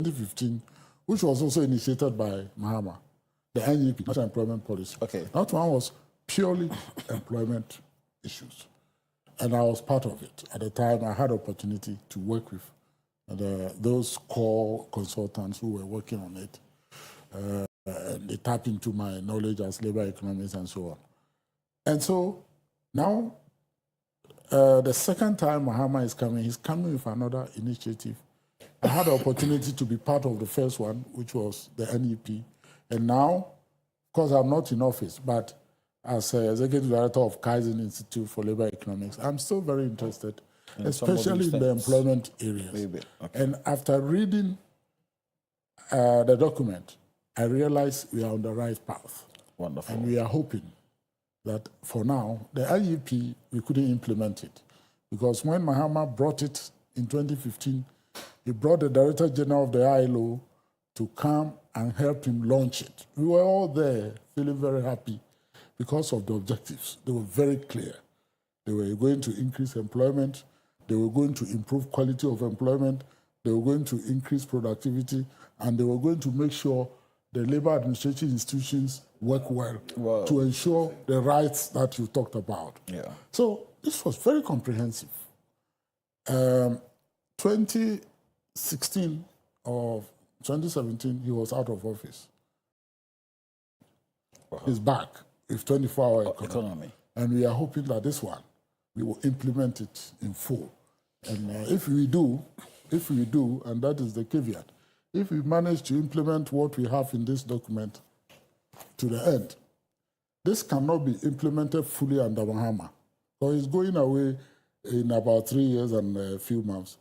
2015, which was also initiated by Mahama, the NEP, National Employment Policy. Okay. That one was purely employment issues. And I was part of it. At the time, I had opportunity to work with those core consultants who were working on it. And they tapped into my knowledge as labor economics and so on. And so now, the second time Mahama is coming, he's coming with another initiative. I had the opportunity to be part of the first one, which was the NEP. And now, of course, I'm not in office, but as Executive Director of Kaizen Institute for Labor Economics, I'm still very interested, especially in the employment areas. Okay. And after reading the document, I realized we are on the right path. Wonderful. And we are hoping that for now, the IEP, we couldn't implement it. Because when Mahama brought it in 2015, he brought the Director General of the ILO to come and help him launch it. We were all there feeling very happy because of the objectives. They were very clear. They were going to increase employment. They were going to improve quality of employment. They were going to increase productivity. And they were going to make sure the labor administrative institutions work well to ensure the rights that you talked about. Yeah. So this was very comprehensive. 2016 or 2017, he was out of office. Wow. He's back with 24-hour economy. And we are hoping that this one, we will implement it in full. And if we do, and that is the caveat, if we manage to implement what we have in this document to the end, this cannot be implemented fully under Mahama. So he's going away in about 3 years and a few months.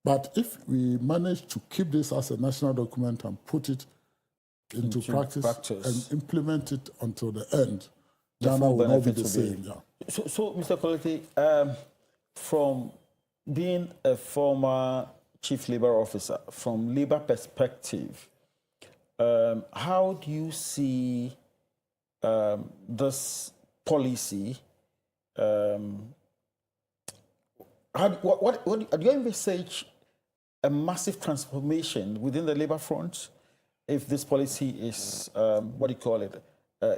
But if we manage to keep this as a national document and put it into practice and implement it until the end, Ghana will not be the same. Yeah. So, Mr. Quality, from being a former chief labor officer, from labor perspective, how do you see this policy? What do you envisage a massive transformation within the labor front if this policy is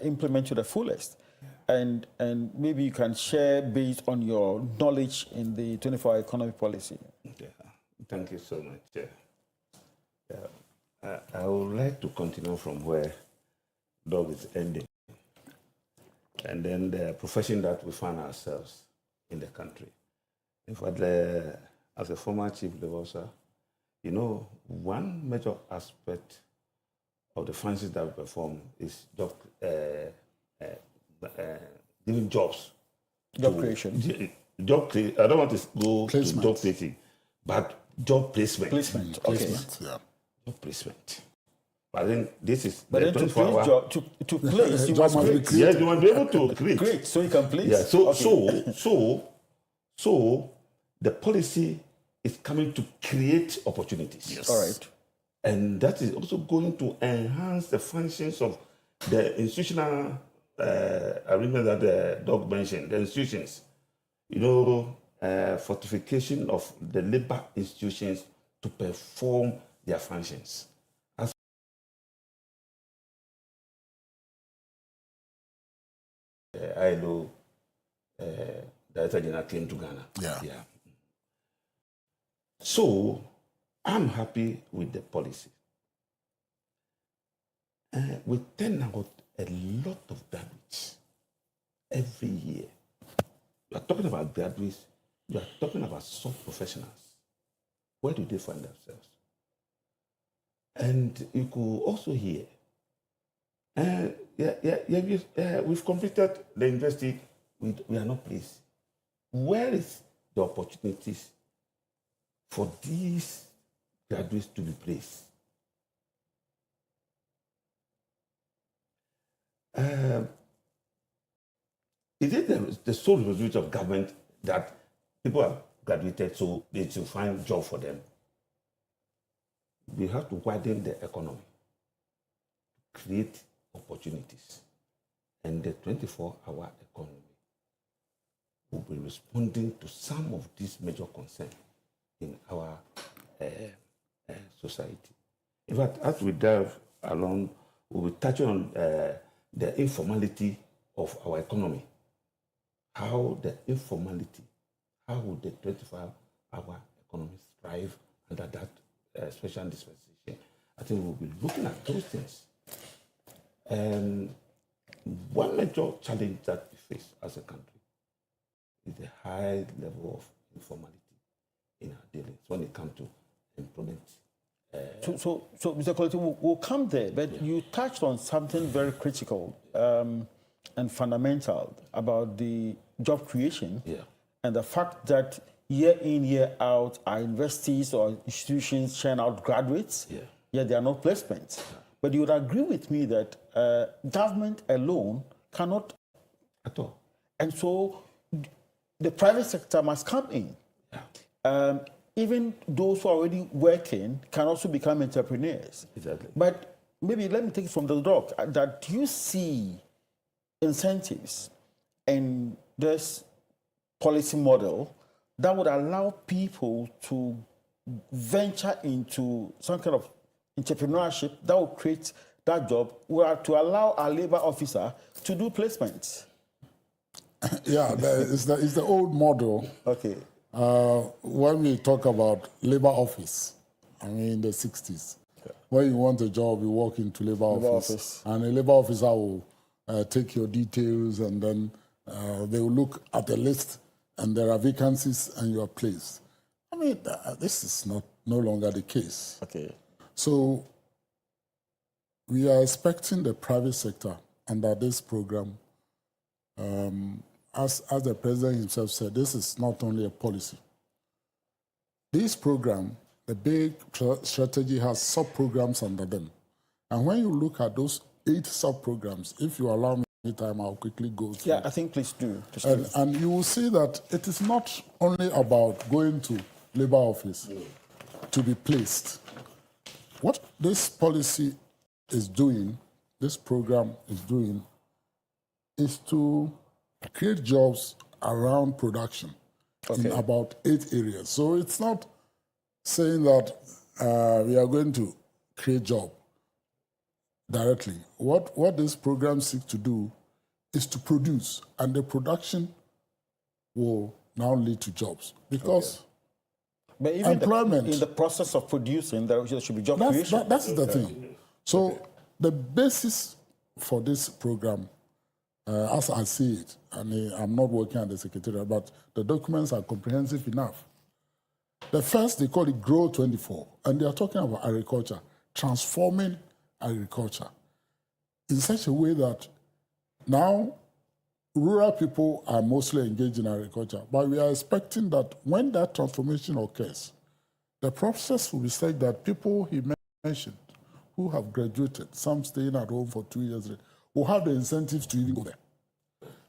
implemented to the fullest? And maybe you can share based on your knowledge in the 24-hour economy policy. Yeah. Thank you so much. I would like to continue from where Doug is ending, and then the profession that we find ourselves in the country. In fact, as a former chief labor officer, you know, one major aspect of the functions that we perform is giving jobs. Job creation. I don't want to go to job creating, but job placement. Placement. Okay. Placement, yeah. Job placement. But then this is. But then to place to place, you must create. Yes, you must be able to create. Great, so you can place. Yeah. So the policy is coming to create opportunities. Yes. All right. And that is also going to enhance the functions of the institutional arrangement that Doug mentioned, the institutions. You know, fortification of the labor institutions to perform their functions. As ILO Director General came to Ghana. Yeah. So I'm happy with the policy. We turn out a lot of graduates every year. You are talking about graduates, you are talking about sub-professionals. Where do they find themselves? And you could also hear, we've completed the university, we are not pleased. Where is the opportunities for these graduates to be placed? Is it the sole responsibility of government that people have graduated so they should find job for them? We have to widen the economy, create opportunities, and the 24-hour economy will be responding to some of these major concerns in our society. In fact, as we delve along, we'll be touching on the informality of our economy. How the informality, how would the 24-hour economy thrive under that special dispensation? I think we'll be looking at those things. And one major challenge that we face as a country is the high level of informality in our dealings when it comes to employment. So, Mr. Quality, we'll come there, but you touched on something very critical and fundamental about the job creation and the fact that year in, year out, our universities or institutions churn out graduates, yet there are no placements. But you would agree with me that government alone cannot At all. And so the private sector must come in. Even those who are already working can also become entrepreneurs. Exactly. But maybe let me take it from the doc, that you see incentives in this policy model that would allow people to venture into some kind of entrepreneurship that will create that job, to allow a labor officer to do placements. Yeah, it's the old model. Okay. When we talk about labor office, I mean in the 60s, when you want a job, you walk into labor office, and a labor officer will take your details, and then they will look at the list, and there are vacancies, and you are placed. I mean, this is no longer the case. Okay. So we are expecting the private sector under this program. As the president himself said, this is not only a policy. This program, the big strategy, has sub-programs under them. And when you look at those 8 sub-programs, if you allow me time, I'll quickly go through. Yeah, I think please do. And you will see that it is not only about going to labor office to be placed. What this policy is doing, this program is doing, is to create jobs around production in about 8 areas. So it's not saying that we are going to create job directly. What this program seeks to do is to produce, and the production will now lead to jobs. Because but even employment, in the process of producing, there should be job creation. That's the thing. So the basis for this program, as I see it, and I'm not working at the Secretariat, but the documents are comprehensive enough. The first, they call it Grow 24, and they are talking about agriculture, transforming agriculture in such a way that now rural people are mostly engaged in agriculture, but we are expecting that when that transformation occurs, the process will be such that people he mentioned who have graduated, some staying at home for 2 years, will have the incentives to even go there.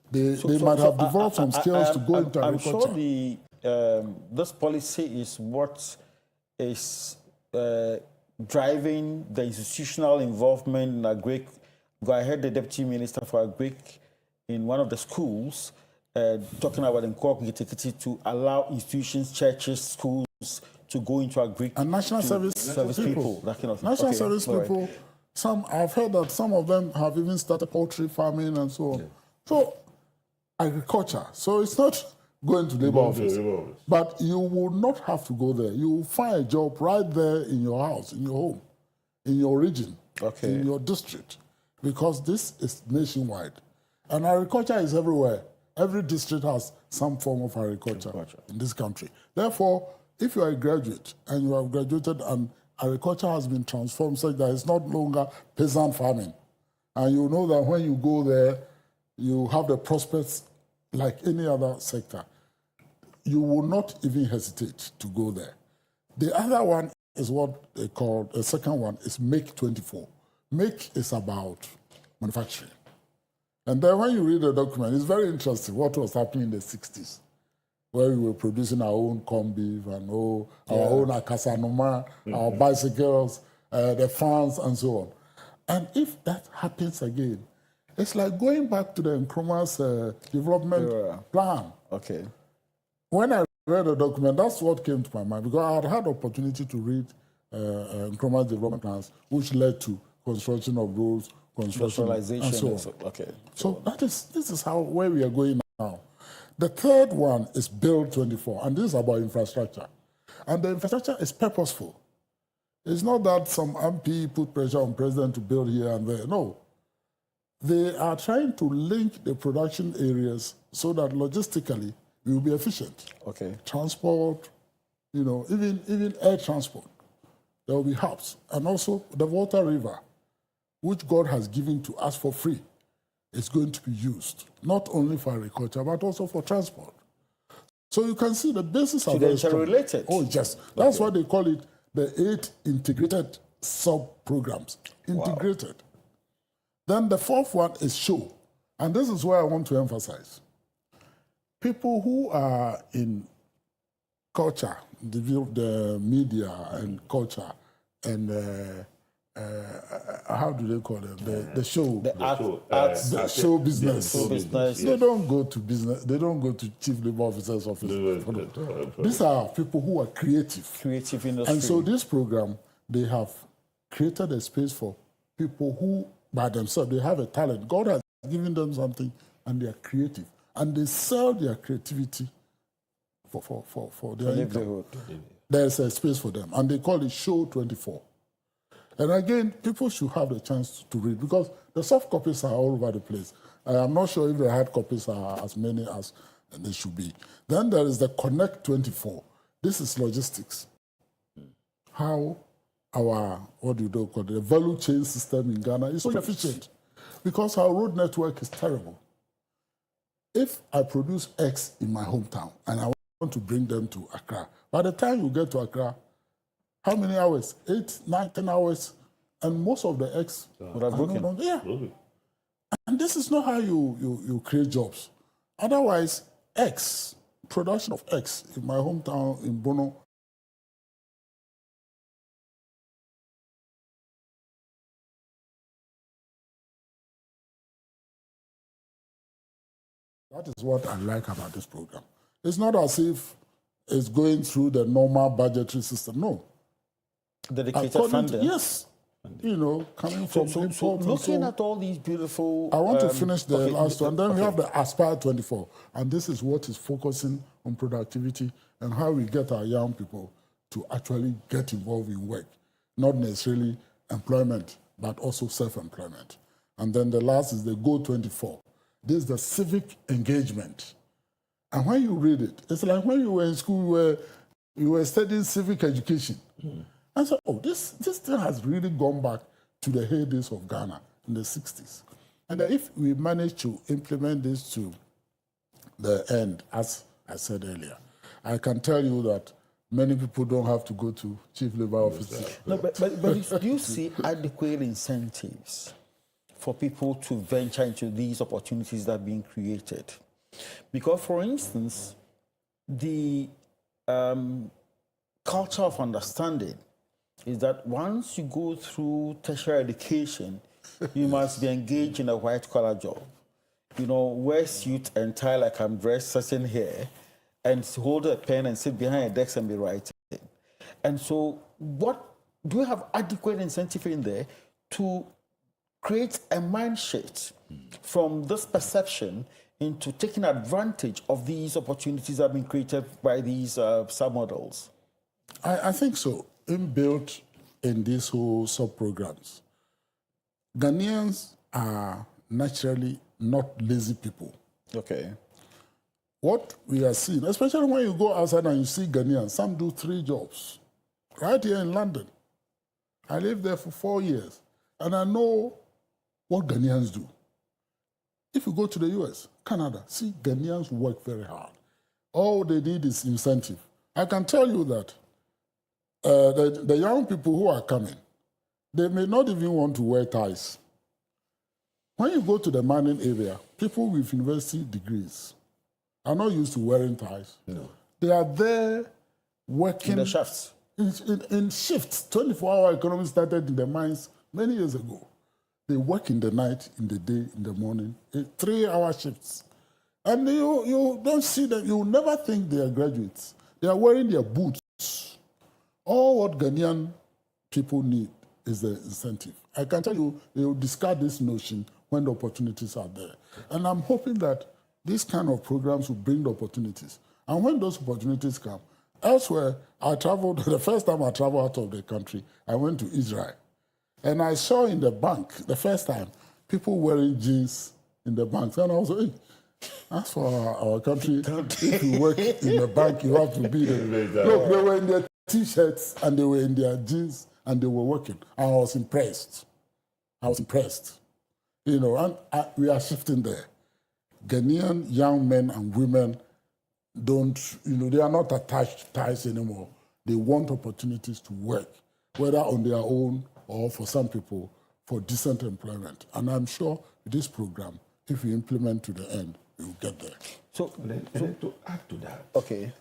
They might have developed some skills to go into agriculture. I'm sure this policy is what is driving the institutional involvement in agric. I heard the Deputy Minister for Agric in one of the schools talking about encouraging to allow institutions, churches, schools to go into agric. And national service people, that kind of thing. National service people, I've heard that some of them have even started poultry farming and so on. Yeah. So agriculture. So it's not going to labor office. But you will not have to go there. You will find a job right there in your house, in your home, in your region, in your district, because this is nationwide. And agriculture is everywhere. Every district has some form of agriculture in this country. Therefore, if you are a graduate and you have graduated and agriculture has been transformed such that it's not longer peasant farming, and you know that when you go there, you have the prospects like any other sector, you will not even hesitate to go there. The other one is what they call, the second one is Make 24. Make is about manufacturing. And then when you read the document, it's very interesting what was happening in the 60s, where we were producing our own corned beef and our own akasanoma, our bicycles, the farms, and so on. And if that happens again, it's like going back to the Nkrumah's development plan. Okay. When I read the document, that's what came to my mind, because I had had opportunity to read Nkrumah's development plans, which led to construction of roads, construction, and so on. Okay. So this is where we are going now. The third one is Build 24, and this is about infrastructure. And the infrastructure is purposeful. It's not that some MP put pressure on president to build here and there. No. They are trying to link the production areas so that logistically we will be efficient. Okay. Transport, even air transport. There will be hubs. And also the Volta River, which God has given to us for free, is going to be used, not only for agriculture, but also for transport. So you can see the basis are very strong. Related. Oh, yes. That's why they call it the 8 integrated sub-programs. Integrated. Wow. Then the fourth one is show. And this is where I want to emphasize. People who are in culture, the media and culture, and how do they call them? The show. The show business. Show business. They don't go to business. They don't go to chief labor officer's office. These are people who are creative. Creative industry. And so this program, they have created a space for people who, by themselves, they have a talent. God has given them something, and they are creative. And they sell their creativity for their income. There's a space for them. And they call it Show 24. And again, people should have the chance to read, because the soft copies are all over the place. I'm not sure if the hard copies are as many as they should be. Then there is the Connect 24. This is logistics. How our, the value chain system in Ghana is so efficient, because our road network is terrible. If I produce X in my hometown and I want to bring them to Accra, by the time you get to Accra, how many hours? 8, 9, 10 hours. And most of the X would have broken. Yeah. And this is not how you create jobs. Otherwise, X, production of X in my hometown in Bono, that is what I like about this program. It's not as if it's going through the normal budgetary system. No. Dedicated funding. Yes. Coming from so looking at all these beautiful... I want to finish the last one. Then we have the Aspire 24. And this is what is focusing on productivity and how we get our young people to actually get involved in work. Not necessarily employment, but also self-employment. And then the last is the Go 24. This is the civic engagement. And when you read it, it's like when you were in school, you were studying civic education. And so, this thing has really gone back to the heydays of Ghana in the 60s. And if we manage to implement this to the end, as I said earlier, I can tell you that many people don't have to go to chief labor offices. No, but do you see adequate incentives for people to venture into these opportunities that are being created? Because, for instance, the culture of understanding is that once you go through tertiary education, you must be engaged in a white-collar job. Wear suit and tie like I'm dressed, sitting here, and hold a pen and sit behind a desk and be writing. And so do you have adequate incentive in there to create a mind shift from this perception into taking advantage of these opportunities that have been created by these submodels? I think so. Inbuilt in these whole sub-programs, Ghanaians are naturally not lazy people. Okay. What we are seeing, especially when you go outside and you see Ghanaians, some do 3 jobs. Right here in London. I lived there for 4 years, and I know what Ghanaians do. If you go to the US, Canada, see, Ghanaians work very hard. All they need is incentive. I can tell you that the young people who are coming, they may not even want to wear ties. When you go to the mining area, people with university degrees are not used to wearing ties. No. They are there working... In the shafts. In shifts. 24-hour economy started in the mines many years ago. They work in the night, in the day, in the morning, 3-hour shifts. And you don't see them, you never think they are graduates. They are wearing their boots. All what Ghanaian people need is the incentive. I can tell you, they will discard this notion when the opportunities are there. And I'm hoping that these kind of programs will bring the opportunities. And when those opportunities come, elsewhere, I traveled, the first time I traveled out of the country, I went to Israel. And I saw in the bank, the first time, people wearing jeans in the banks. And I was like, hey, that's for our country. If you work in the bank, you have to be there. Look, they were in their T-shirts and they were in their jeans and they were working. I was impressed. You know, and we are shifting there. Ghanaian young men and women don't, you know, they are not attached to ties anymore. They want opportunities to work, whether on their own or for some people, for decent employment. And I'm sure with this program, if we implement to the end, we will get there. So to add to that, okay.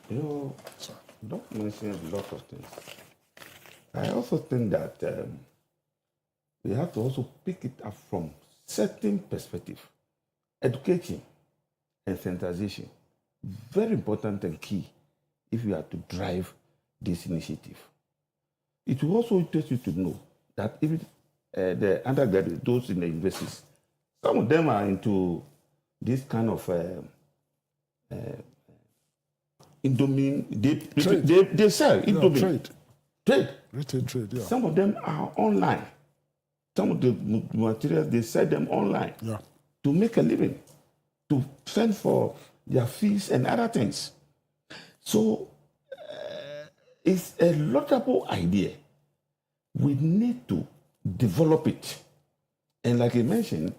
You know, Doc mentioned a lot of things. I also think that we have to also pick it up from certain perspective. Education and sensitization, very important and key if you are to drive this initiative. It will also interest you to know that even the undergraduates, those in the universities, some of them are into this kind of Indomie. They sell Indomie. Trade. Retail trade, yeah. Some of them are online. Some of the materials, they sell them online to make a living, to fend for their fees and other things. So it's a laudable idea. We need to develop it. And like I mentioned,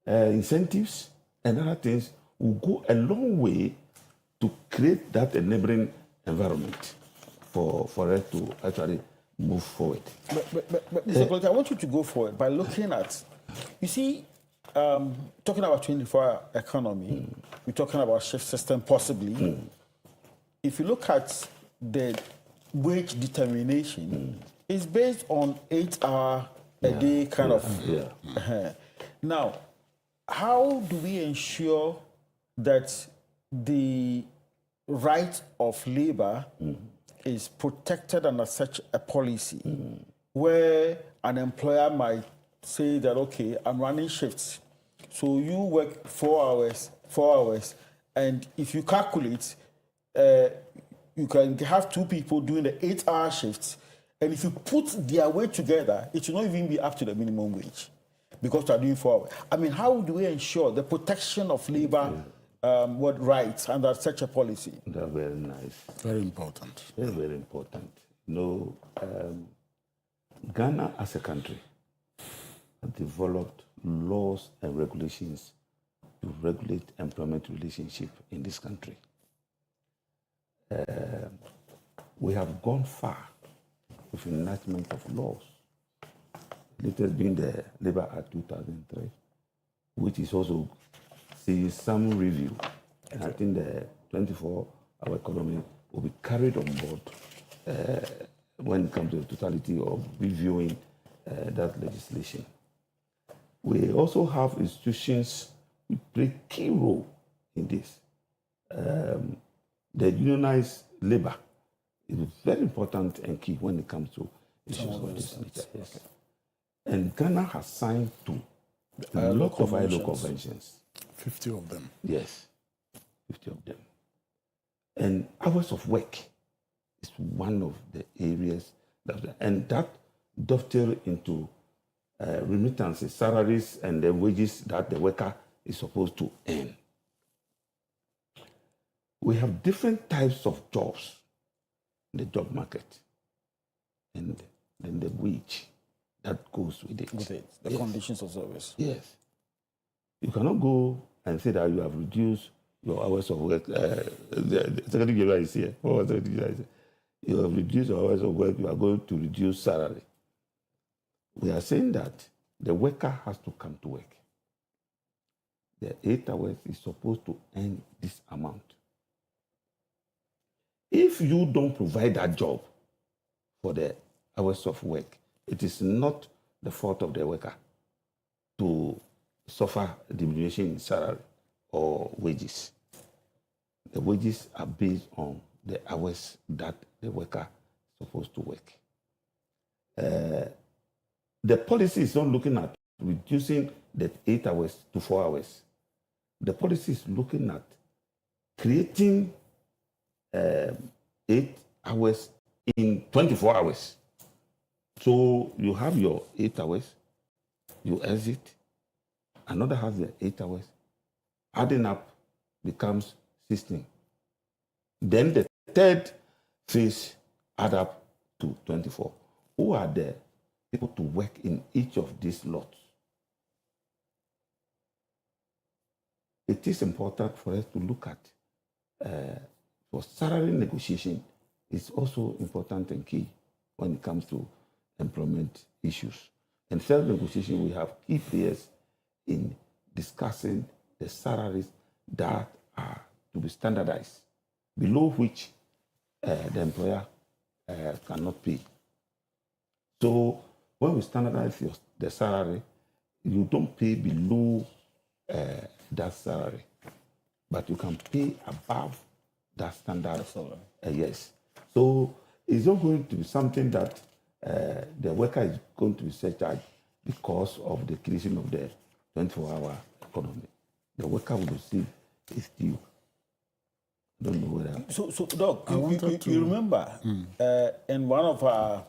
incentives and other things will go a long way to create that enabling environment for us to actually move forward. But Mr. Collins, I want you to go forward by looking at, you see, talking about 24-hour economy, we're talking about shift system possibly. If you look at the wage determination, it's based on 8-hour a day kind of. Now, how do we ensure that the right of labor is protected under such a policy where an employer might say that, okay, I'm running shifts, so you work 4 hours, and if you calculate, you can have 2 people doing the 8-hour shifts, and if you put their wage together, it should not even be up to the minimum wage because they are doing 4 hours. I mean, how do we ensure the protection of labor rights under such a policy? That's very nice. Very important. Very, very important. You know, Ghana as a country have developed laws and regulations to regulate employment relationship in this country. We have gone far with enactment of laws. Latest being the Labour Act 2003, which is also seeing some review. And I think the 24-hour economy will be carried on board when it comes to the totality of reviewing that legislation. We also have institutions which play a key role in this. The unionized labor is very important and key when it comes to issues of this nature. Yes. And Ghana has signed to a lot of ILO conventions. 50 of them. Yes, 50 of them. And hours of work is one of the areas that dovetail into remittances, salaries, and the wages that the worker is supposed to earn. We have different types of jobs in the job market, and then the wage that goes with it. The conditions of service. Yes. You cannot go and say that you have reduced your hours of work. The Secretary General is here. What was the Secretary General? You have reduced your hours of work, you are going to reduce salary. We are saying that the worker has to come to work. The 8 hours is supposed to earn this amount. If you don't provide that job for the hours of work, it is not the fault of the worker to suffer diminution in salary or wages. The wages are based on the hours that the worker is supposed to work. the policy is not looking at reducing the 8 hours to 4 hours. The policy is looking at creating 8 hours in 24 hours. So you have your 8 hours, you exit, another has the 8 hours, adding up becomes 16. Then the third phase add up to 24. Who are the people to work in each of these lots? It is important for us to look at for salary negotiation. It's also important and key when it comes to employment issues. In salary negotiation, we have key players in discussing the salaries that are to be standardized, below which the employer cannot pay. So when we standardize the salary, you don't pay below that salary, but you can pay above that standard. Yes. So it's not going to be something that the worker is going to be surcharged because of the creation of the 24-hour economy. The worker will receive his due. Don't know whether. So Doc, you remember in one of our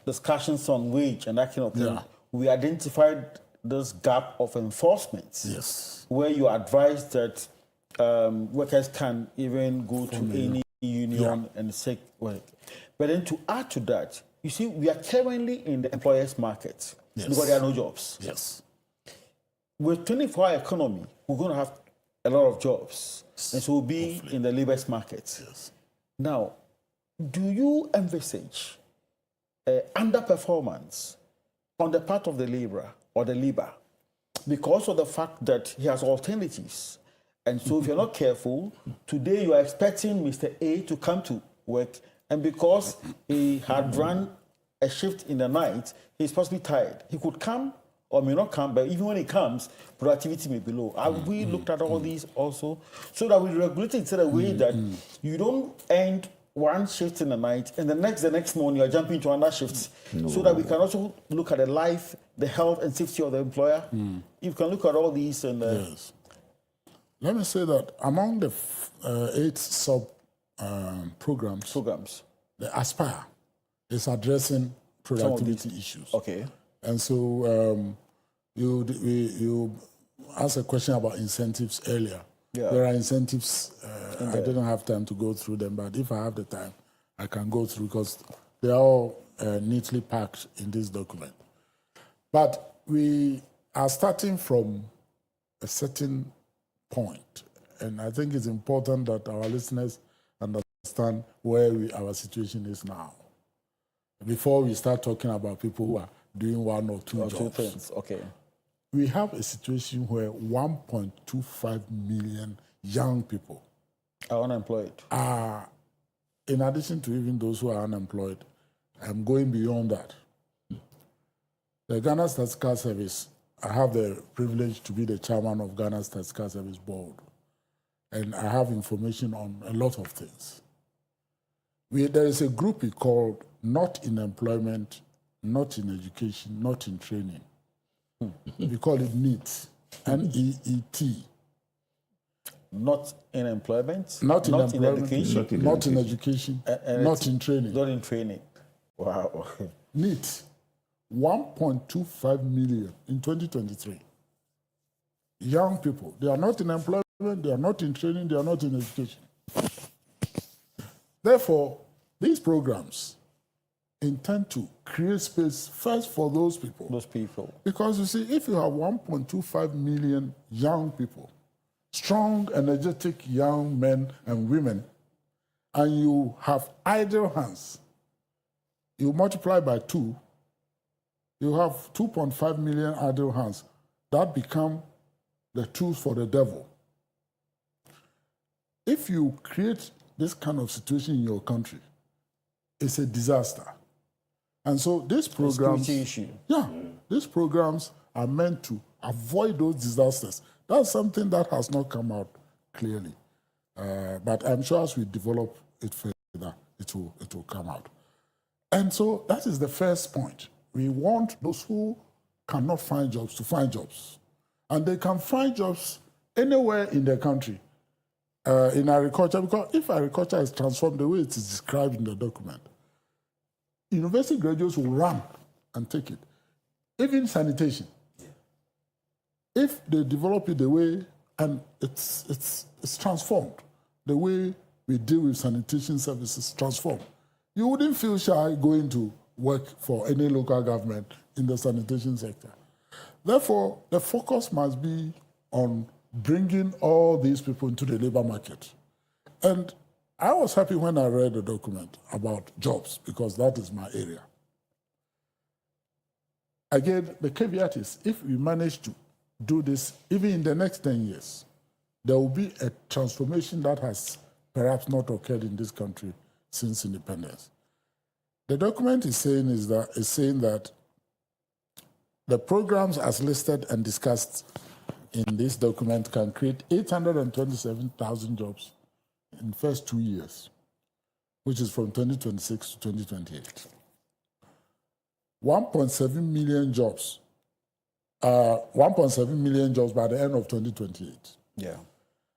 discussions on wage and that kind of thing, we identified this gap of enforcement. Yes. Where you advised that workers can even go to any union and seek work. But then to add to that, you see, we are currently in the employers' market because there are no jobs. Yes. With 24-hour economy, we're going to have a lot of jobs. And so we'll be in the labor's market. Yes. Now, do you envisage underperformance on the part of the laborer or the labor because of the fact that he has alternatives? And so if you're not careful, today you are expecting Mr. A to come to work, and because he had run a shift in the night, he's possibly tired. He could come or may not come, but even when he comes, productivity may be low. Have we looked at all these also? So that we regulate it in such a way that you don't end one shift in the night and the next morning you're jumping to another shift. No. So that we can also look at the life, the health and safety of the employer. You can look at all these and... yes. Let me say that among the 8 sub programs, the Aspire is addressing productivity issues. Okay. And so you asked a question about incentives earlier. Yeah. There are incentives. I didn't have time to go through them, but if I have the time, I can go through because they are all neatly packed in this document. But we are starting from a certain point, and I think it's important that our listeners understand where our situation is now before we start talking about people who are doing one or two jobs. 2 things. Okay. We have a situation where 1.25 million young people are unemployed. In addition to even those who are unemployed, I'm going beyond that. The Ghana Statistical Service, I have the privilege to be the chairman of Ghana Statistical Service Board, and I have information on a lot of things. There is a group we call Not in Employment, Not in Education, Not in Training. We call it NEET, N-E-E-T. Not in employment, not in education, not in education, not in training. Not in training. Wow. NEET, 1.25 million in 2023. Young people, they are not in employment, they are not in training, they are not in education. Therefore, these programs intend to create space first for those people. Those people. Because you see, if you have 1.25 million young people, strong, energetic young men and women, and you have idle hands, you multiply by 2, you have 2.5 million idle hands. That become the tools for the devil. If you create this kind of situation in your country, it's a disaster. And so these programs, these programs are meant to avoid those disasters. That's something that has not come out clearly. But I'm sure as we develop it further, it will come out. And so that is the first point. We want those who cannot find jobs to find jobs. And they can find jobs anywhere in the country in agriculture, because if agriculture is transformed the way it is described in the document, university graduates will run and take it. Even sanitation. If they develop it the way, and it's transformed, the way we deal with sanitation services transformed, you wouldn't feel shy going to work for any local government in the sanitation sector. Therefore, the focus must be on bringing all these people into the labor market. And I was happy when I read the document about jobs, because that is my area. Again, the caveat is, if we manage to do this, even in the next 10 years, there will be a transformation that has perhaps not occurred in this country since independence. The document is saying that the programs as listed and discussed in this document can create 827,000 jobs in the first 2 years, which is from 2026 to 2028. 1.7 million jobs. 1.7 million jobs by the end of 2028. Yeah.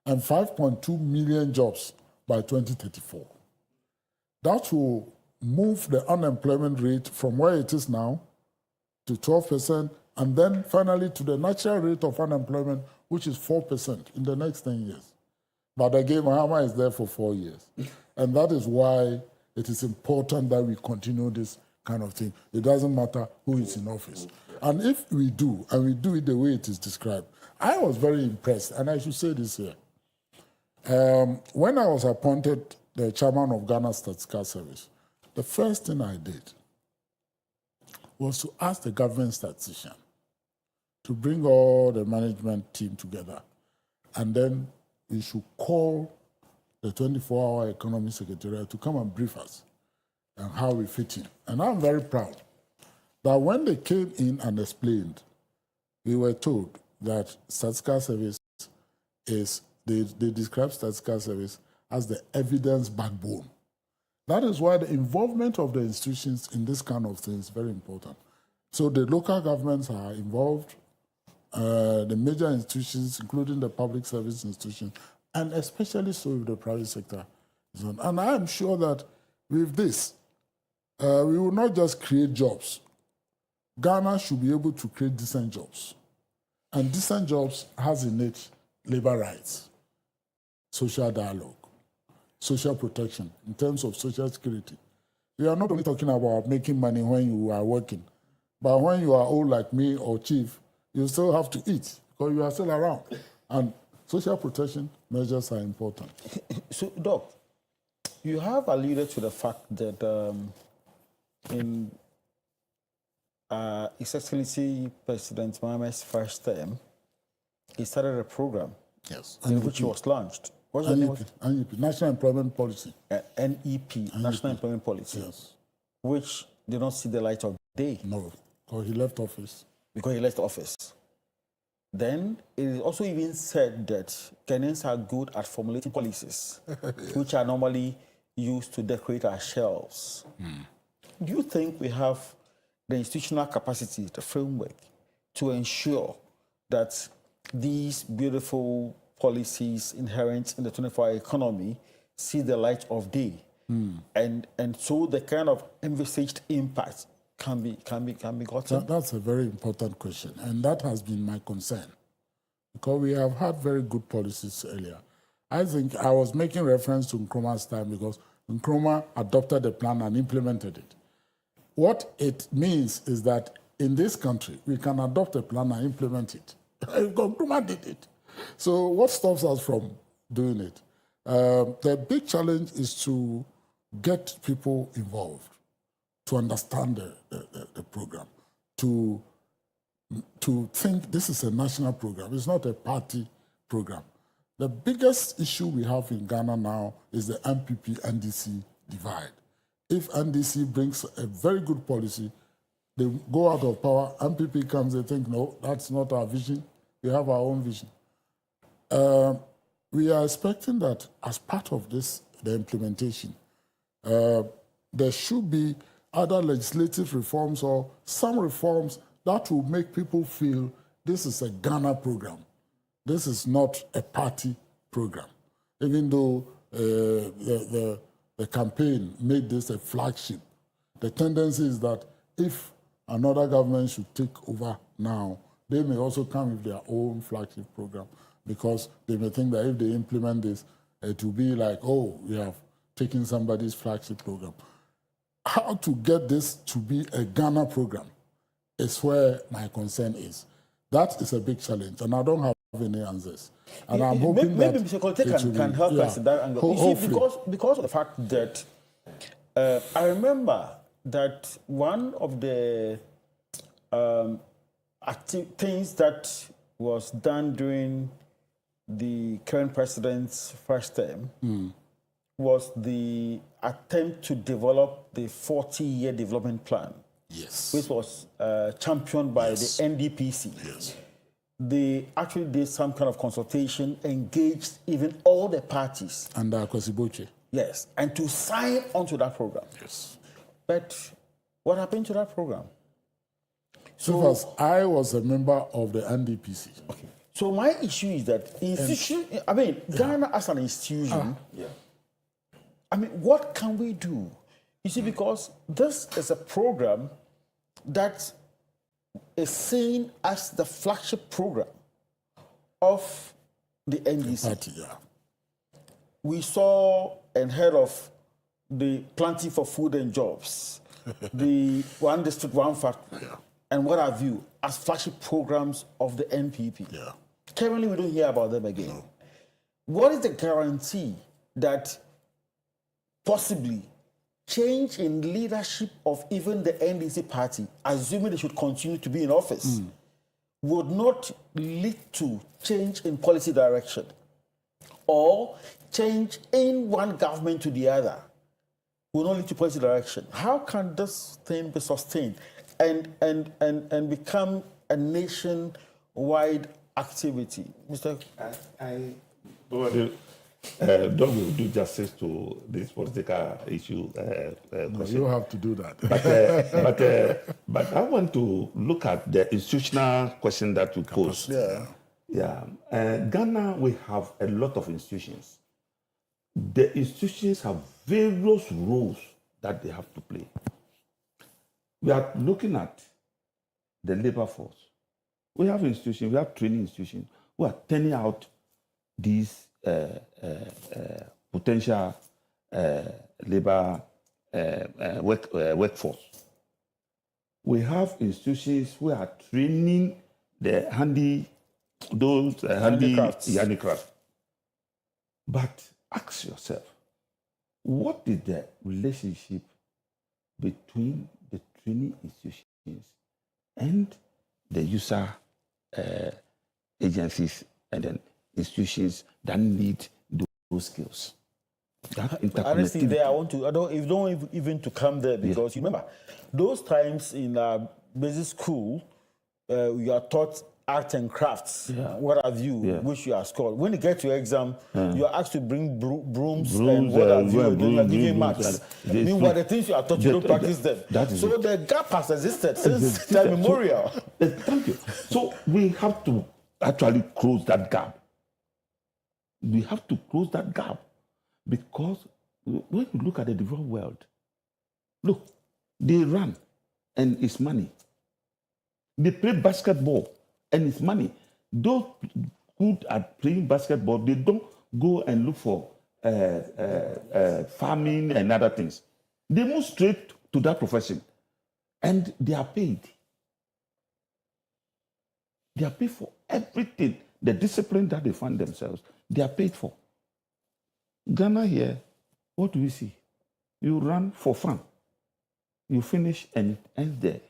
And 5.2 million jobs by 2034. That will move the unemployment rate from where it is now to 12%, and then finally to the natural rate of unemployment, which is 4% in the next 10 years. But again, Mahama is there for 4 years. And that is why it is important that we continue this kind of thing. It doesn't matter who is in office. And if we do, and we do it the way it is described, I was very impressed, and I should say this here. When I was appointed the chairman of Ghana Statistical Service, the first thing I did was to ask the government statistician to bring all the management team together, and then we should call the 24-hour economy secretariat to come and brief us on how we fit in. And I'm very proud that when they came in and explained, we were told that statistical service is, they describe statistical service as the evidence backbone. That is why the involvement of the institutions in this kind of thing is very important. So the local governments are involved, the major institutions, including the public service institutions, and especially so with the private sector. And I am sure that with this, we will not just create jobs. Ghana should be able to create decent jobs. And decent jobs has in it labor rights, social dialogue, social protection in terms of social security. We are not only talking about making money when you are working, but when you are old like me or chief, you still have to eat because you are still around. And social protection measures are important. So, Doc, you have alluded to the fact that in His Excellency President Mohammed's first term, he started a program in which he was launched. What's the name of it? NEP, National Employment Policy. NEP, National Employment Policy. Yes. Which did not see the light of day. No, because he left office. Because he left office. Then it is also even said that Ghanaians are good at formulating policies, which are normally used to decorate our shelves. Do you think we have the institutional capacity, the framework, to ensure that these beautiful policies inherent in the 24-hour economy see the light of day, and so the kind of envisaged impact can be gotten? That's a very important question, and that has been my concern, because we have had very good policies earlier. I think I was making reference to Nkrumah's time because Nkrumah adopted the plan and implemented it. What it means is that in this country, we can adopt a plan and implement it. Nkrumah did it. So what stops us from doing it? The big challenge is to get people involved, to understand the program, to think this is a national program. It's not a party program. The biggest issue we have in Ghana now is the MPP-NDC divide. If NDC brings a very good policy, they go out of power, MPP comes, they think, no, that's not our vision. We have our own vision. We are expecting that as part of this, the implementation, there should be other legislative reforms or some reforms that will make people feel this is a Ghana program. This is not a party program. Even though the campaign made this a flagship, the tendency is that if another government should take over now, they may also come with their own flagship program because they may think that if they implement this, it will be like, oh, we have taken somebody's flagship program. How to get this to be a Ghana program is where my concern is. That is a big challenge, and I don't have any answers. And I'm hoping maybe that Mr. Kolte can help us in that angle. You see, because of the fact that I remember that one of the things that was done during the current president's first term was the attempt to develop the 40-year development plan, yes, which was championed by the NDPC. Yes. They actually did some kind of consultation, engaged even all the parties. And Kosiboche. Yes, and to sign onto that program. Yes. But what happened to that program? So as I was a member of the NDPC. Okay. So my issue is that Ghana as an institution, what can we do? You see, because this is a program that is seen as the flagship program of the NDC. Party, yeah. We saw and heard of the Planting for Food and Jobs, the One District, One Factory, and what have you, as flagship programs of the NPP. Yeah. Currently, we don't hear about them again. No. What is the guarantee that possibly change in leadership of even the NDC party, assuming they should continue to be in office, would not lead to change in policy direction or change in one government to the other? Will not lead to policy direction. How can this thing be sustained and become a nation-wide activity? Mr. Don't will do justice to this political issue. No, you have to do that. But I want to look at the institutional question that you posed. Ghana, we have a lot of institutions. The institutions have various roles that they have to play. We are looking at the labor force. We have institutions, we have training institutions who are turning out these potential labor workforce. We have institutions who are training the handicrafts. But ask yourself, what is the relationship between the training institutions and the user agencies and then institutions that need those skills? Honestly, there I don't even to come there because you remember those times in basic school, you are taught art and crafts, what have you, which you are scored. When you get to exam, you are asked to bring brooms and what have you, and then you are giving marks. Meanwhile, the things you are taught, you don't practice them. So the gap has existed since time immemorial. Thank you. So we have to actually close that gap. We have to close that gap because when you look at the developed world, look, they run and it's money. They play basketball and it's money. Those good at playing basketball, they don't go and look for farming and other things. They move straight to that profession and they are paid. They are paid for everything. The discipline that they find themselves, they are paid for. Ghana here, what do we see? You run for fun. You finish and it ends there.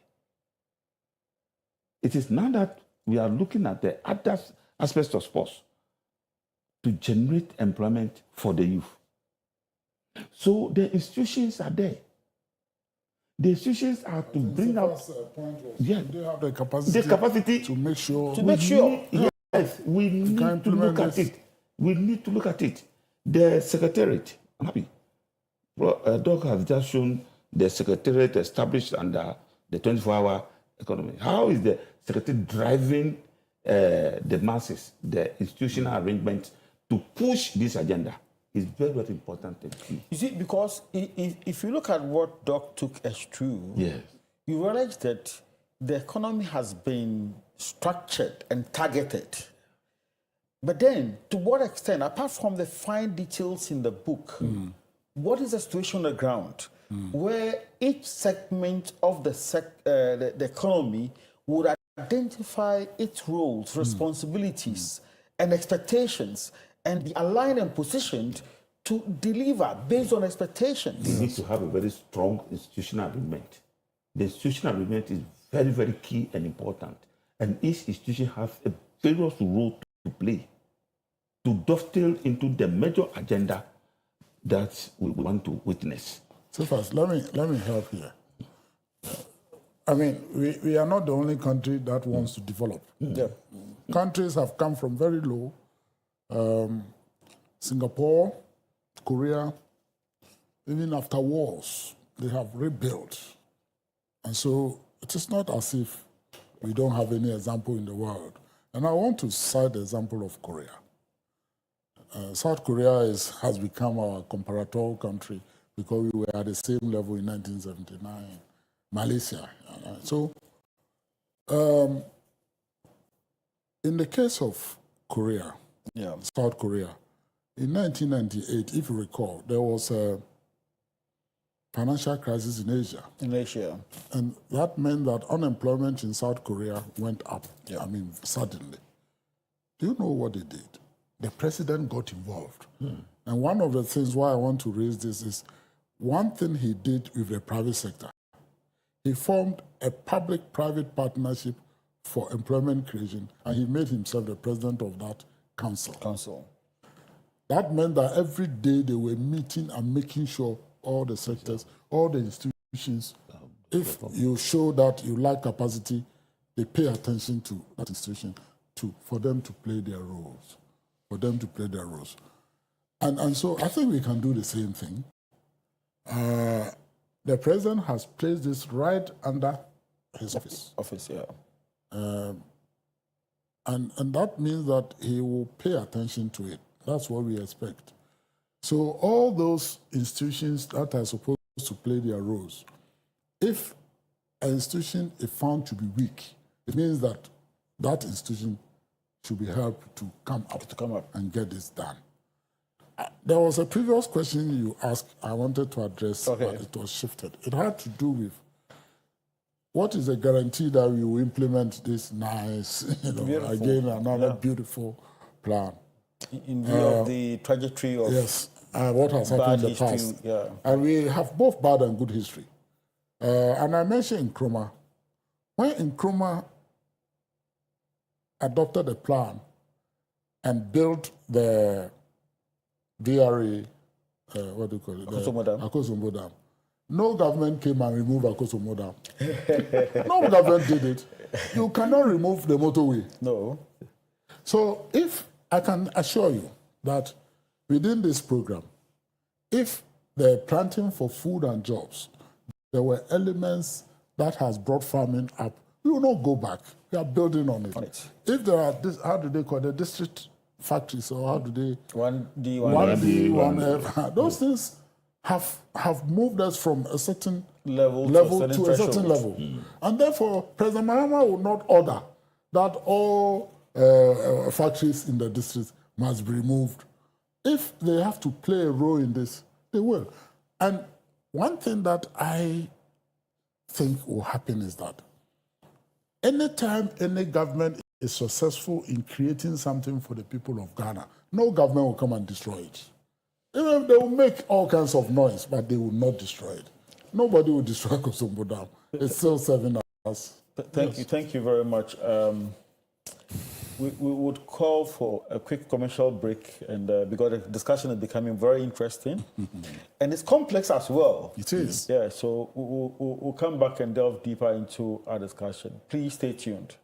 It is now that we are looking at the other aspects of sports to generate employment for the youth. So the institutions are there. The institutions are to bring out. They have the capacity to make sure. Yes, we need to look at it. We need to look at it. The secretariat, I'm happy. Doc has just shown the secretariat established under the 24-hour economy. How is the secretariat driving the masses, the institutional arrangements to push this agenda? Is very, very important and key. You see, because if you look at what Doc took as true, Yes. you realize that the economy has been structured and targeted. But then, to what extent, apart from the fine details in the book, what is the situation on the ground where each segment of the economy would identify its roles, responsibilities, and expectations, and be aligned and positioned to deliver based on expectations? We need to have a very strong institutional agreement. The institutional agreement is very, very key and important. And each institution has a various role to play to dovetail into the major agenda that we want to witness. So first, let me help here. I mean, we are not the only country that wants to develop. Yeah. Countries have come from very low. Singapore, Korea, even after wars, they have rebuilt. And so it is not as if we don't have any example in the world. And I want to cite the example of Korea. South Korea has become our comparator country because we were at the same level in 1979. Malaysia. So in the case of Korea, South Korea, in 1998, if you recall, there was a financial crisis in Asia. In Asia. And that meant that unemployment in South Korea went up, I mean, suddenly. Do you know what they did? The president got involved. And one of the things why I want to raise this is one thing he did with the private sector. He formed a public-private partnership for employment creation, and he made himself the president of that council. That meant that every day they were meeting and making sure all the sectors, all the institutions, if you show that you lack capacity, they pay attention to that institution for them to play their roles. And so I think we can do the same thing. The president has placed this right under his office. And that means that he will pay attention to it. That's what we expect. So all those institutions that are supposed to play their roles, if an institution is found to be weak, it means that that institution should be helped to come up and get this done. There was a previous question you asked I wanted to address, but it was shifted. It had to do with what is the guarantee that we will implement this nice, again, another beautiful plan. In view of the trajectory of what has happened in the past. And we have both bad and good history. And I mentioned Nkrumah. When Nkrumah adopted a plan and built the DRA, what do you call it? Akosombo Dam. No government came and removed Akosombo Dam. No government did it. You cannot remove the motorway. No. So if I can assure you that within this program, if the planting for food and jobs, there were elements that has brought farming up, we will not go back. We are building on it. If there are, how do they call it, the district factories, or how do they? 1D, 1F. Those things have moved us from a certain level to a certain level. And therefore, President Mahama will not order that all factories in the district must be removed. If they have to play a role in this, they will. And one thing that I think will happen is that anytime any government is successful in creating something for the people of Ghana, no government will come and destroy it. Even they will make all kinds of noise, but they will not destroy it. Nobody will destroy Akosombo Dam. It's still serving us. Thank you very much. We would call for a quick commercial break, and because the discussion is becoming very interesting, and it's complex as well. It is. Yeah, so we'll come back and delve deeper into our discussion. Please stay tuned.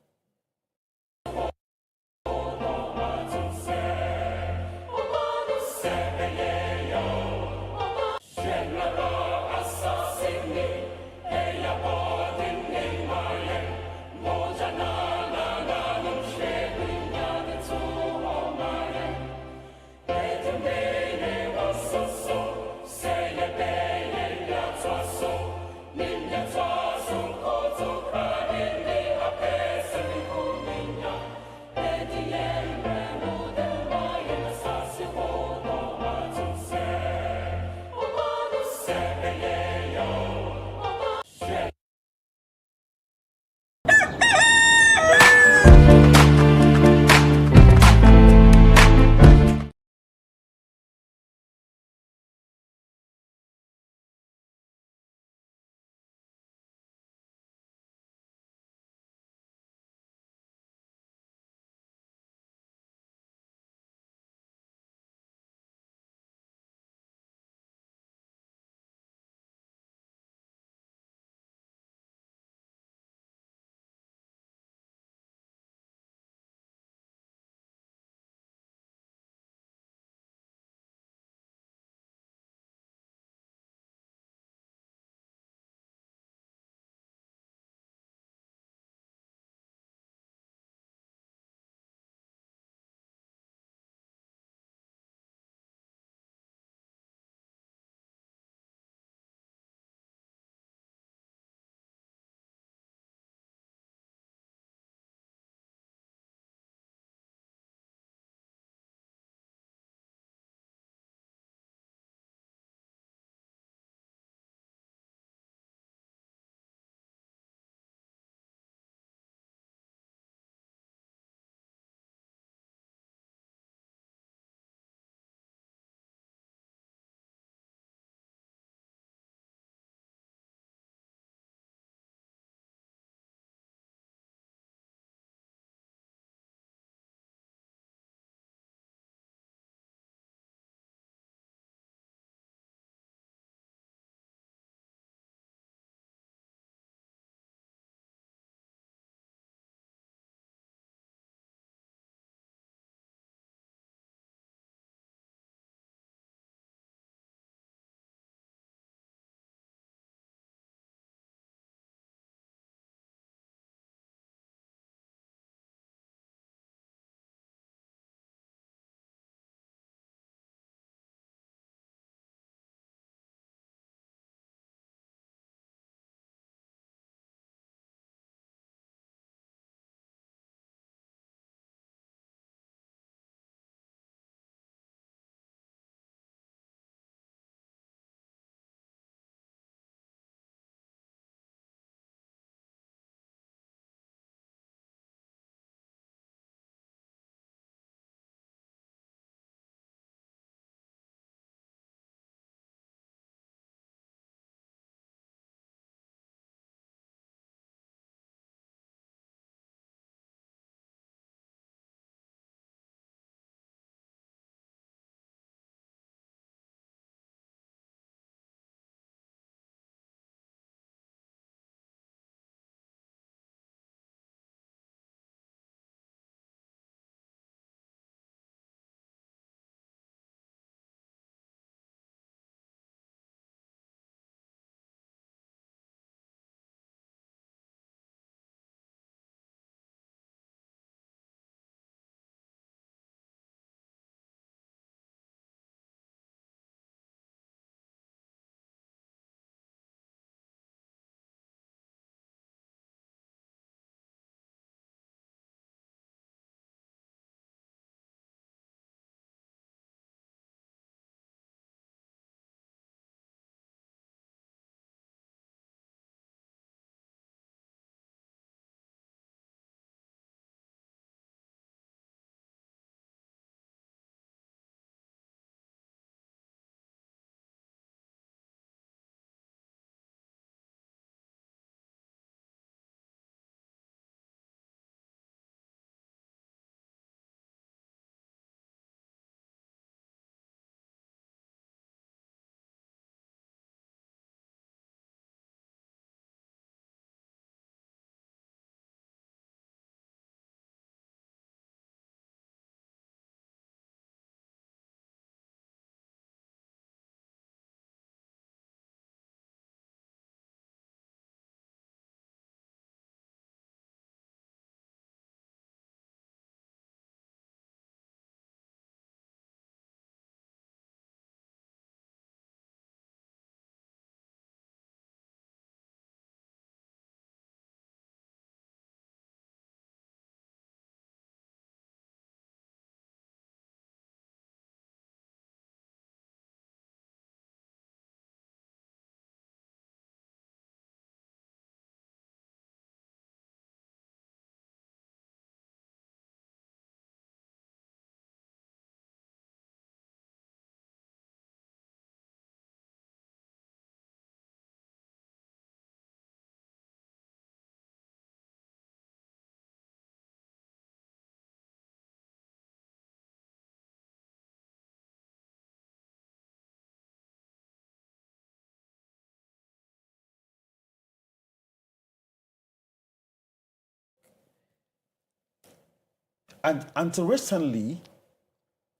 And until recently,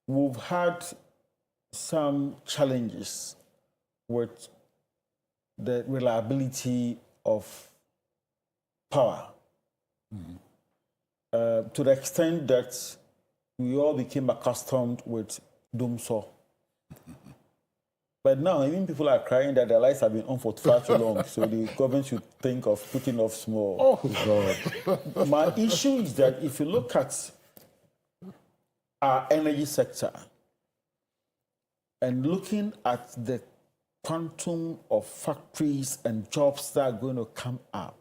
we've had some challenges with the reliability of power. To the extent that we all became accustomed with doomsaw. But now, even people are crying that their lights have been on for far too long, so the government should think of putting off small. Oh, God. My issue is that if you look at our energy sector and looking at the quantum of factories and jobs that are going to come up,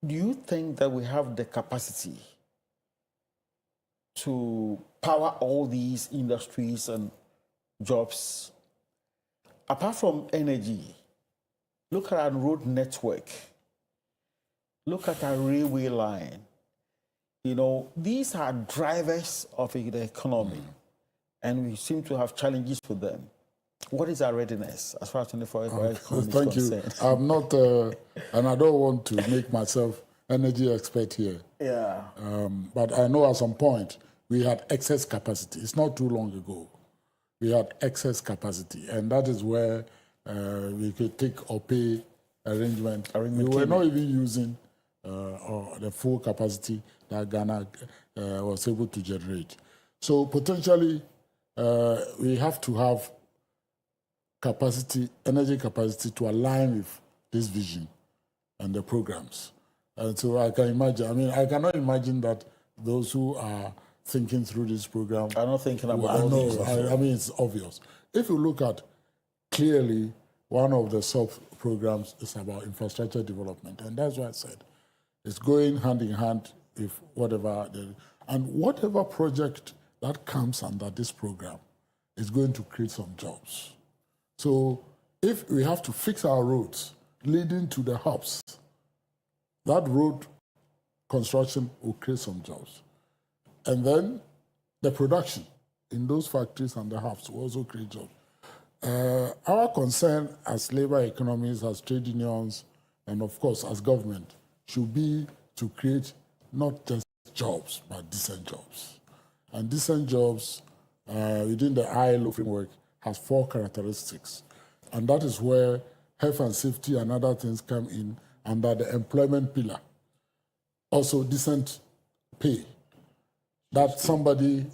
do you think that we have the capacity to power all these industries and jobs? Apart from energy, look at our road network, look at our railway line. You know, these are drivers of the economy, and we seem to have challenges with them. What is our readiness as far as 24-hour economy is Thank you. concerned? I'm not, and I don't want to make myself energy expert here. Yeah. But I know at some point we had excess capacity. It's not too long ago. We had excess capacity, and that is where we could take or pay arrangement. We were not even using the full capacity that Ghana was able to generate. So potentially, we have to have capacity, energy capacity, to align with this vision and the programs. And so I can imagine, I mean, I cannot imagine that those who are thinking through this program I'm not thinking about all these. I mean, it's obvious. If you look at clearly, one of the sub-programs is about infrastructure development. And that's why I said it's going hand in hand with whatever, and whatever project that comes under this program is going to create some jobs. So if we have to fix our roads leading to the hubs, that road construction will create some jobs. And then the production in those factories and the hubs will also create jobs. Our concern as labor economies, as trade unions, and of course as government, should be to create not just jobs, but decent jobs. And decent jobs within the ILO framework has 4 characteristics. And that is where health and safety and other things come in under the employment pillar. Also decent pay. That somebody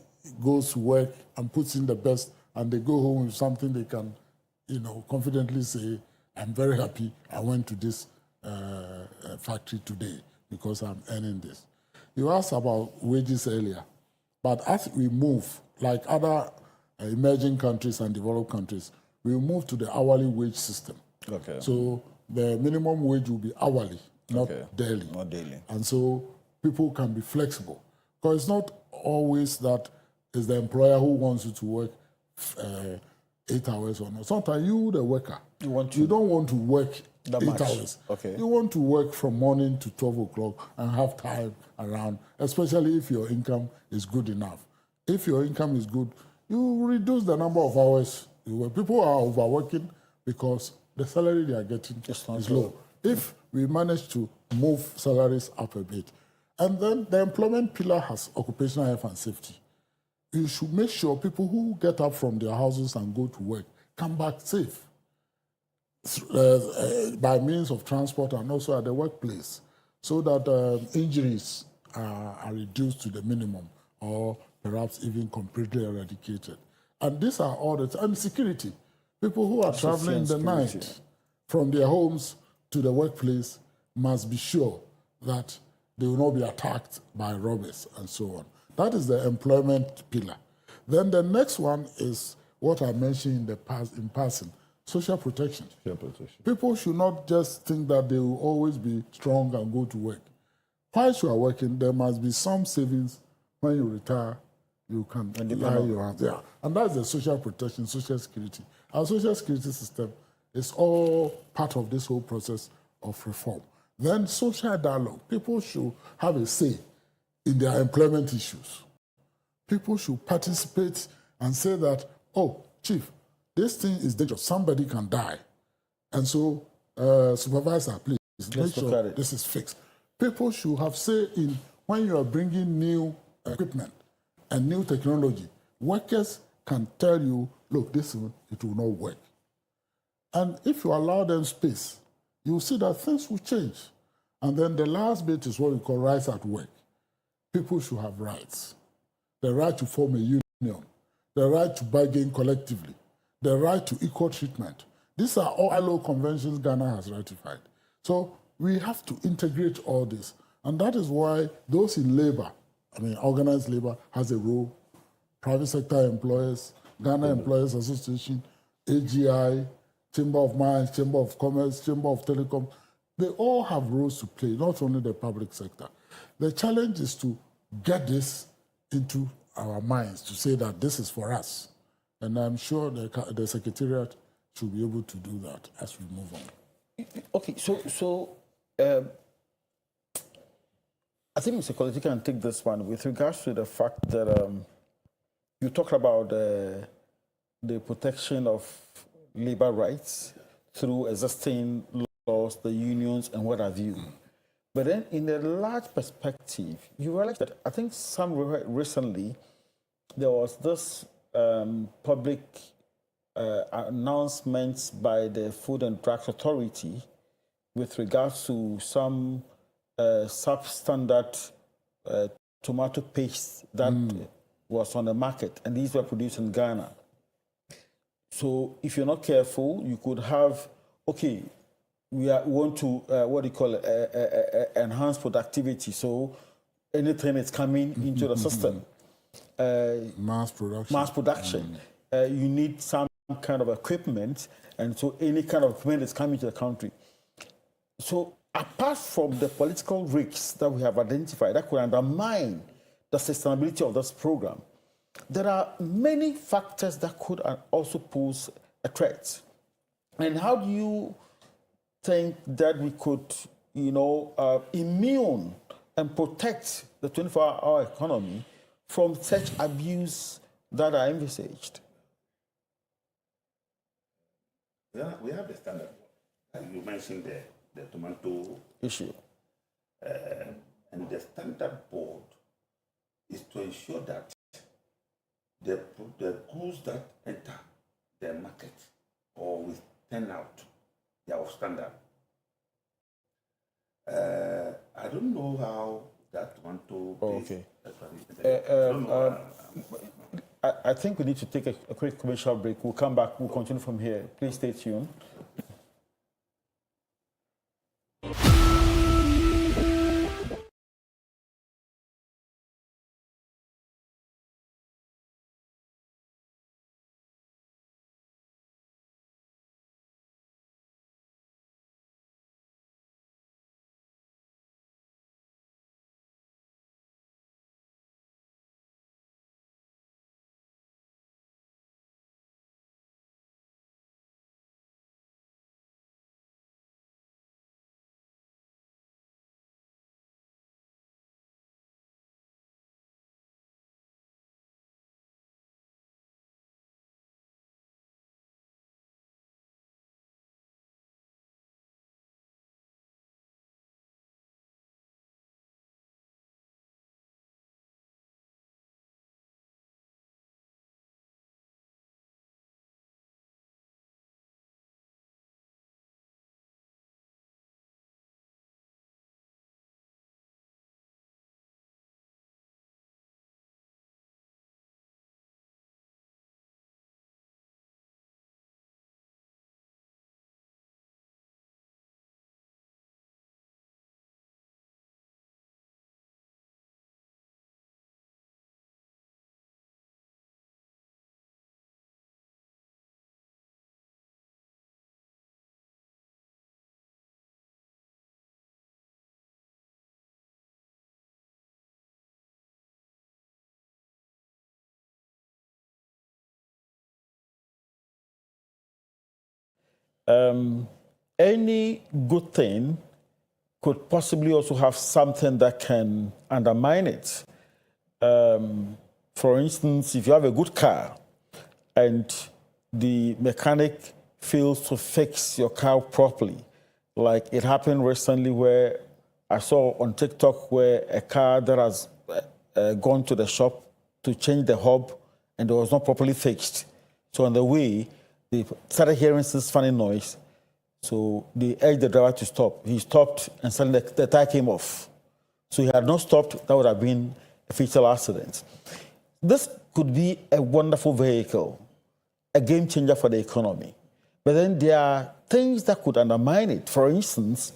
goes to work and puts in the best, and they go home with something they can, confidently say, I'm very happy I went to this factory today because I'm earning this. You asked about wages earlier, but as we move, like other emerging countries and developed countries, we move to the hourly wage system. Okay. So the minimum wage will be hourly, not daily. Not daily. And so people can be flexible. Because it's not always that it's the employer who wants you to work 8 hours or not. Sometimes you, the worker, you don't want to work 8 hours. Okay. You want to work from morning to 12 o'clock and have time around, especially if your income is good enough. If your income is good, you reduce the number of hours you work. People are overworking because the salary they are getting is low. If we manage to move salaries up a bit, and then the employment pillar has occupational health and safety. You should make sure people who get up from their houses and go to work come back safe by means of transport and also at the workplace, so that injuries are reduced to the minimum or perhaps even completely eradicated. And these are all and security. People who are traveling in the night from their homes to the workplace must be sure that they will not be attacked by robbers and so on. That is the employment pillar. Then the next one is what I mentioned in passing, social protection. People should not just think that they will always be strong and go to work. While you are working, there must be some savings. When you retire, you can lie your hands. Yeah. And that's the social protection, social security. Our social security system is all part of this whole process of reform. Then social dialogue. People should have a say in their employment issues. People should participate and say that, oh, chief, this thing is dangerous. Somebody can die. And so, supervisor, please, make sure this is fixed. People should have say in when you are bringing new equipment and new technology, workers can tell you, look, this one, it will not work. And if you allow them space, you will see that things will change. And then the last bit is what we call rights at work. People should have rights. The right to form a union, the right to bargain collectively, the right to equal treatment. These are all ILO conventions Ghana has ratified. So we have to integrate all this. And that is why those in labor, organized labor has a role, private sector employers, Ghana Employers Association, AGI, Chamber of Mines, Chamber of Commerce, Chamber of Telecom, they all have roles to play, not only the public sector. The challenge is to get this into our minds, to say that this is for us. And I'm sure the Secretariat should be able to do that as we move on. Okay, so I think Mr. College can take this one with regards to the fact that you talked about the protection of labor rights through existing laws, the unions, and what have you. But then in the large perspective, you realize that I think recently there was this public announcements by the Food and Drugs Authority with regards to some substandard tomato paste that was on the market, and these were produced in Ghana. So if you're not careful, you could have, okay, we want to, enhance productivity. So anything is coming into the system. Mass production. You need some kind of equipment, and so any kind of equipment is coming to the country. So apart from the political risks that we have identified that could undermine the sustainability of this program, there are many factors that could also pose a threat. And how do you think that we could, immune and protect the 24-hour economy from such abuse that are envisaged? Yeah, we have the standard. You mentioned the tomato issue. And the standard board is to ensure that the goods that enter the market or with turn out, they are of standard. I don't know how that tomato. Okay. I think we need to take a quick commercial break. We'll come back. We'll continue from here. Please stay tuned. Any good thing could possibly also have something that can undermine it. For instance, if you have a good car and the mechanic fails to fix your car properly, like it happened recently where I saw on TikTok where a car that has gone to the shop to change the hub and it was not properly fixed. So on the way, they started hearing this funny noise. So they urged the driver to stop. He stopped and suddenly the tire came off. So he had not stopped, that would have been a fatal accident. This could be a wonderful vehicle, a game changer for the economy. But then there are things that could undermine it. For instance,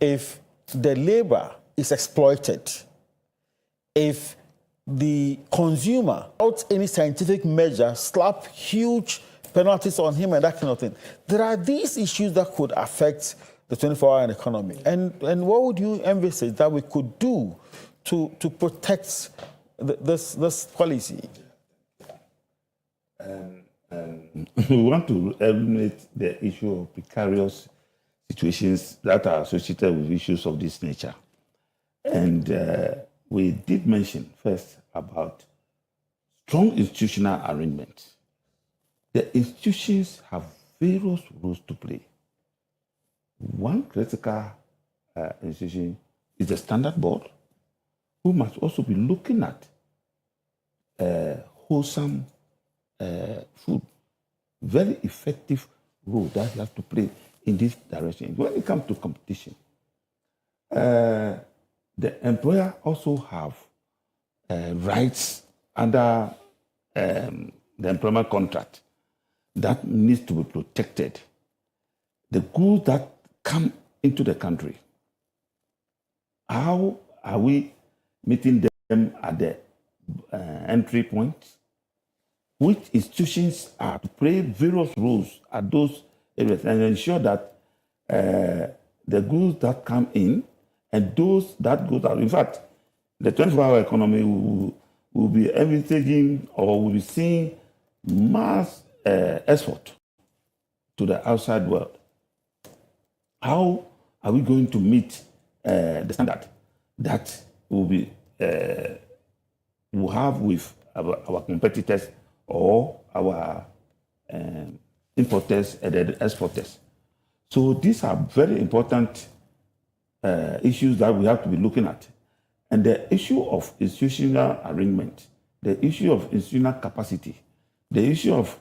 if the labor is exploited, if the consumer, without any scientific measure, slap huge penalties on him and that kind of thing. There are these issues that could affect the 24-hour economy. And what would you envisage that we could do to protect this policy? We want to eliminate the issue of precarious situations that are associated with issues of this nature. And we did mention first about strong institutional arrangements. The institutions have various roles to play. One critical institution is the Standard Board, who must also be looking at wholesome food. Very effective role that you have to play in this direction. When it comes to competition, the employer also have rights under the employment contract that needs to be protected. The goods that come into the country, how are we meeting them at the entry point? Which institutions are to play various roles at those areas and ensure that the goods that come in and those that go out. In fact, the 24-hour economy will be envisaging or will be seeing mass export to the outside world. How are we going to meet the standard that will have with our competitors or our importers and exporters? So these are very important issues that we have to be looking at. And the issue of institutional arrangement, the issue of institutional capacity, the issue of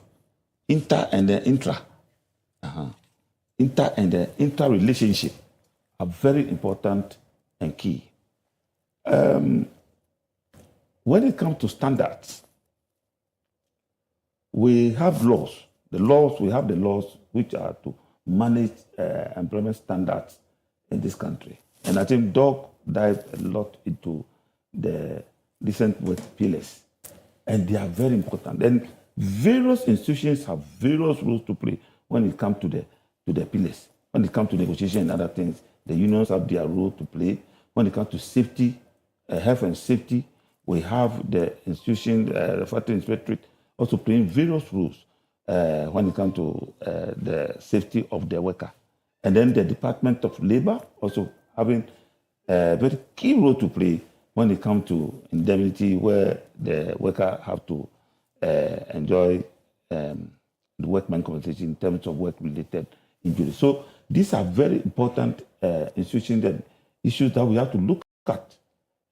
inter and the intra relationship are very important and key. When it comes to standards, we have laws. We have the laws which are to manage employment standards in this country. And I think Doug dived a lot into the decent work pillars. And they are very important. And various institutions have various roles to play when it comes to the pillars. When it comes to negotiation and other things, the unions have their role to play. When it comes to safety, health and safety, we have the institution, the factory inspectorate, also playing various roles when it comes to the safety of the worker. And then the Department of Labor also having a very key role to play when it comes to indemnity, where the worker have to enjoy the workman compensation in terms of work-related injuries. So these are very important institutions and issues that we have to look at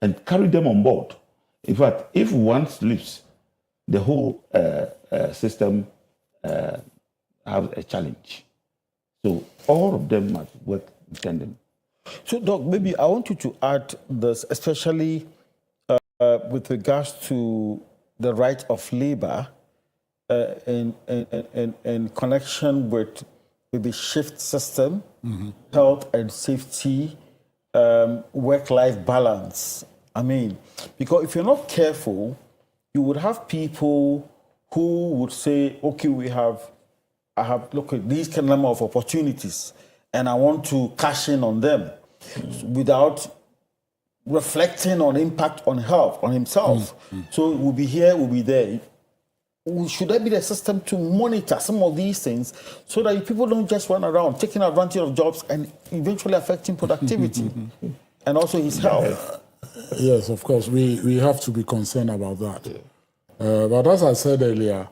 and carry them on board. In fact, if one slips, the whole system have a challenge. So all of them must work in tandem. So, Doc, maybe I want you to add this, especially with regards to the right of labor in connection with the shift system, health and safety, work-life balance. I mean, because if you're not careful, you would have people who would say, okay, I have look at these kind of opportunities and I want to cash in on them without reflecting on impact on health, on himself. So we'll be here, we'll be there. Should there be the system to monitor some of these things so that people don't just run around taking advantage of jobs and eventually affecting productivity and also his health? Yes, of course, we have to be concerned about that. But as I said earlier,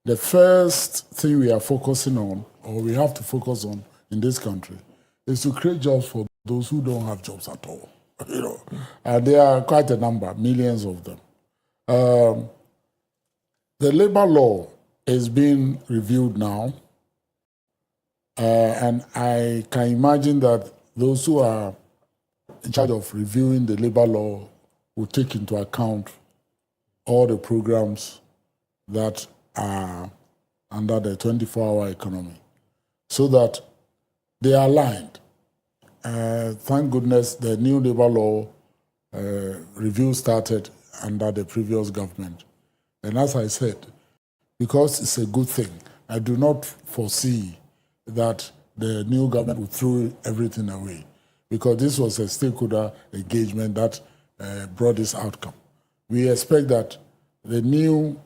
the first thing we are focusing on, or we have to focus on in this country, is to create jobs for those who don't have jobs at all. And there are quite a number, millions of them. The labor law is being reviewed now, and I can imagine that those who are in charge of reviewing the labor law will take into account all the programs that are under the 24-hour economy, so that they are aligned. Thank goodness the new labor law review started under the previous government. And as I said, because it's a good thing, I do not foresee that the new government will throw everything away, because this was a stakeholder engagement that brought this outcome. We expect that the new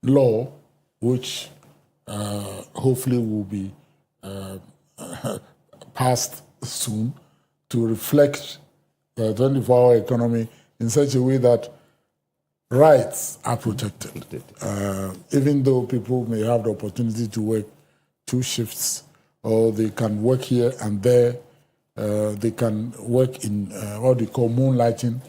law, which hopefully will be passed soon, to reflect the 24-hour economy in such a way that rights are protected. Even though people may have the opportunity to work 2 shifts, or they can work here and there, they can work in what they call moonlighting.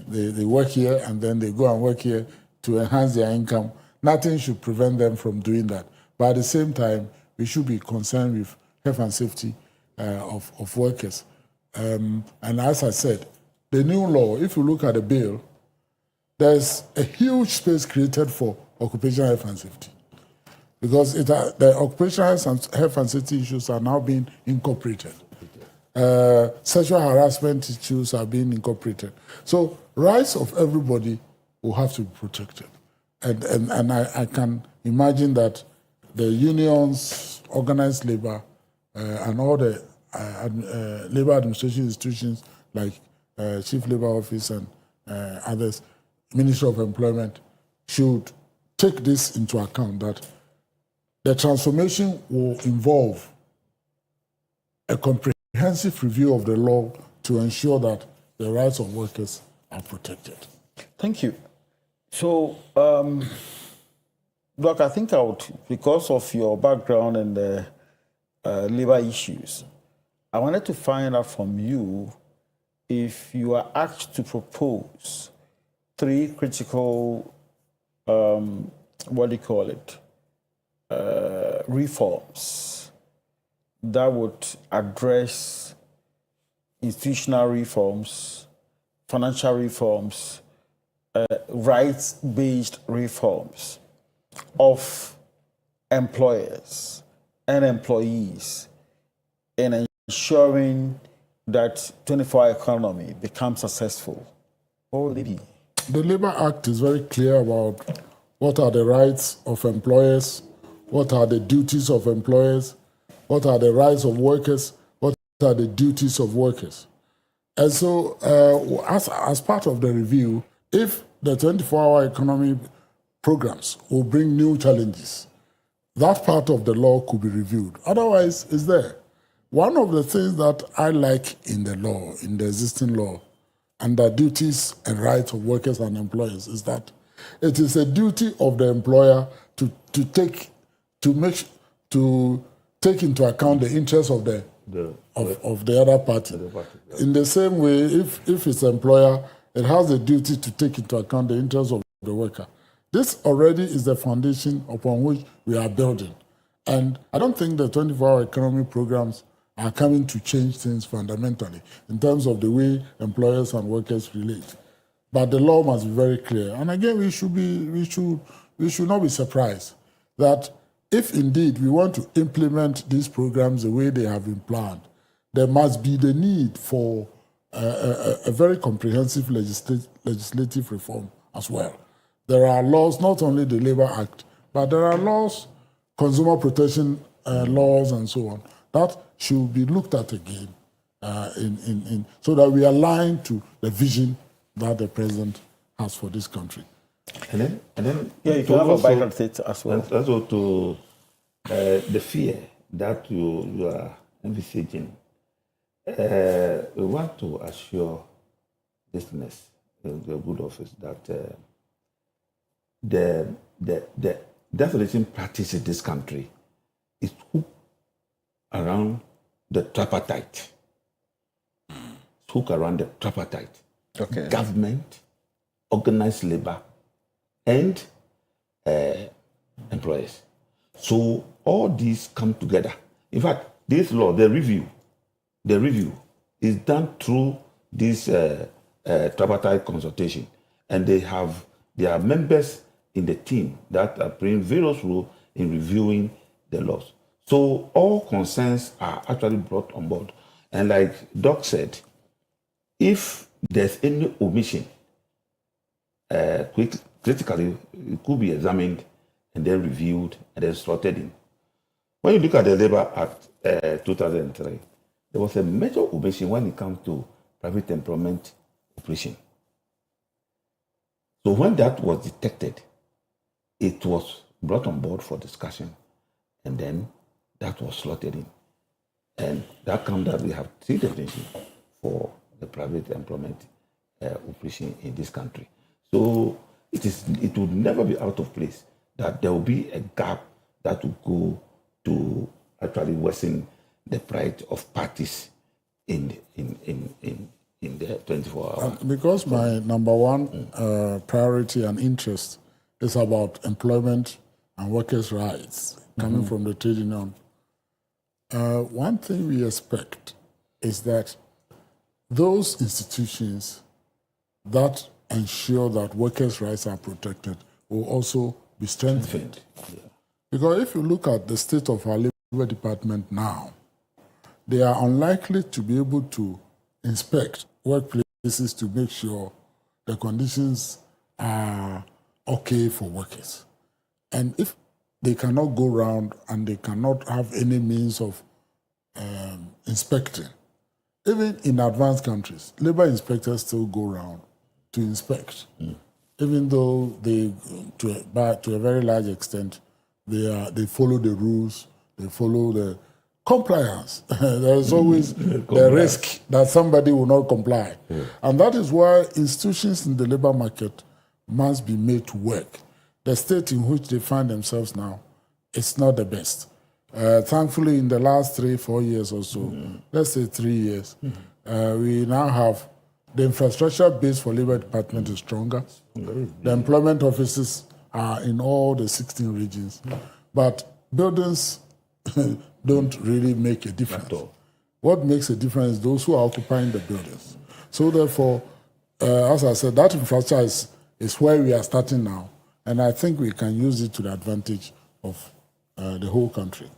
They work here and then they go and work here to enhance their income. Nothing should prevent them from doing that. But at the same time, we should be concerned with health and safety of workers. And as I said, the new law, if you look at the bill, there's a huge space created for occupational health and safety, because the occupational health and safety issues are now being incorporated. Sexual harassment issues are being incorporated. So rights of everybody will have to be protected. And I can imagine that the unions, organized labor, and all the labor administration institutions like Chief Labor Office and others, Ministry of Employment, should take this into account, that the transformation will involve a comprehensive review of the law to ensure that the rights of workers are protected. Thank you. So, Doc, I think I would, because of your background in the labor issues, I wanted to find out from you if you are asked to propose 3 critical, reforms that would address institutional reforms, financial reforms, rights-based reforms of employers and employees in ensuring that 24-hour economy becomes successful. What will they be? The Labour Act is very clear about what are the rights of employers, what are the duties of employers, what are the rights of workers, what are the duties of workers. And so, as part of the review, if the 24-hour economy programs will bring new challenges, that part of the law could be reviewed. Otherwise, it's there. One of the things that I like in the law, in the existing law, under duties and rights of workers and employers, is that it is a duty of the employer to take into account the interests of the other party. In the same way, if it's employer, it has a duty to take into account the interests of the worker. This already is the foundation upon which we are building. And I don't think the 24-hour economy programs are coming to change things fundamentally in terms of the way employers and workers relate. But the law must be very clear. And again, we should not be surprised that if indeed we want to implement these programs the way they have been planned, there must be the need for a very comprehensive legislative reform as well. There are laws, not only the Labour Act, but there are laws, consumer protection laws and so on, that should be looked at again so that we align to the vision that the president has for this country. And then yeah, you can have a bite it as well. And also to the fear that you are envisaging. We want to assure listeners in the good office that the death religion practice in this country is hooked around the tripartite. hook around the tripartite. Okay. Government, organized labor, and employers. So all these come together. In fact, this law, the review is done through this tripartite consultation, and there are members in the team that are playing various roles in reviewing the laws. So all concerns are actually brought on board. And like Doc said, if there's any omission, critically, it could be examined and then reviewed and then slotted in. When you look at the Labour Act 2003, there was a major omission when it comes to private employment operation. So when that was detected, it was brought on board for discussion, and then that was slotted in. And that comes that we have 3 definitions for the private employment operation in this country. So it would never be out of place that there will be a gap that will go to actually worsen the plight of parties in the 24-hour. Because my number one priority and interest is about employment and workers' rights coming from the trade union. One thing we expect is that those institutions that ensure that workers' rights are protected will also be strengthened. Yeah. Because if you look at the state of our Labor Department now, they are unlikely to be able to inspect workplaces to make sure the conditions are okay for workers. And if they cannot go around and they cannot have any means of inspecting, even in advanced countries, labor inspectors still go around to inspect, even though they, to a very large extent, they follow the rules, they follow the compliance. There is always the risk that somebody will not comply. Yeah. And that is why institutions in the labor market must be made to work. The state in which they find themselves now is not the best. Thankfully, in the last 3-4 years or so, let's say 3 years, we now have the infrastructure base for Labor Department is stronger. The employment offices are in all the 16 regions. But buildings don't really make a difference. What makes a difference is those who are occupying the buildings. So therefore, as I said, that infrastructure is where we are starting now. And I think we can use it to the advantage of the whole country.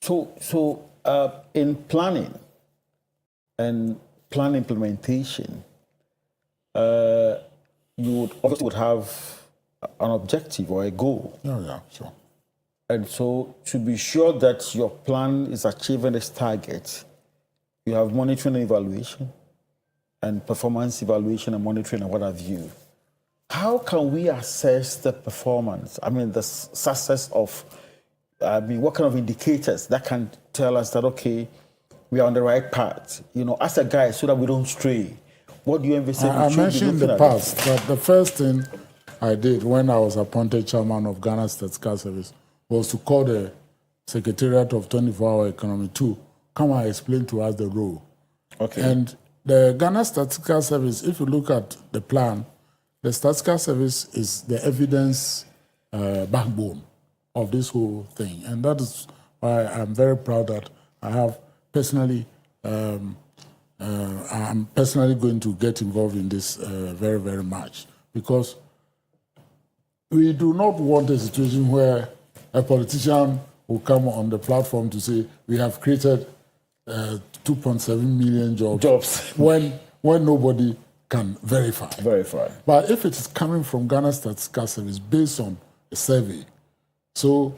So in planning and plan implementation, you would have an objective or a goal. Oh, yeah, sure. And so to be sure that your plan is achieving its target, you have monitoring and evaluation and performance evaluation and monitoring and what have you. How can we assess the performance? I mean, the success of, what kind of indicators that can tell us that, okay, we are on the right path, as a guide so that we don't stray? What do you envisage? I mentioned in the past that the first thing I did when I was appointed chairman of Ghana Statistical Service was to call the Secretariat of 24-Hour Economy to come and explain to us the role. Okay. And the Ghana Statistical Service, if you look at the plan, the Statistical Service is the evidence backbone of this whole thing. And that is why I'm very proud that I have personally, I'm personally going to get involved in this very, very much. Because we do not want a situation where a politician will come on the platform to say, we have created 2.7 million jobs when nobody can verify. But if it is coming from Ghana Statistical Service based on a survey, so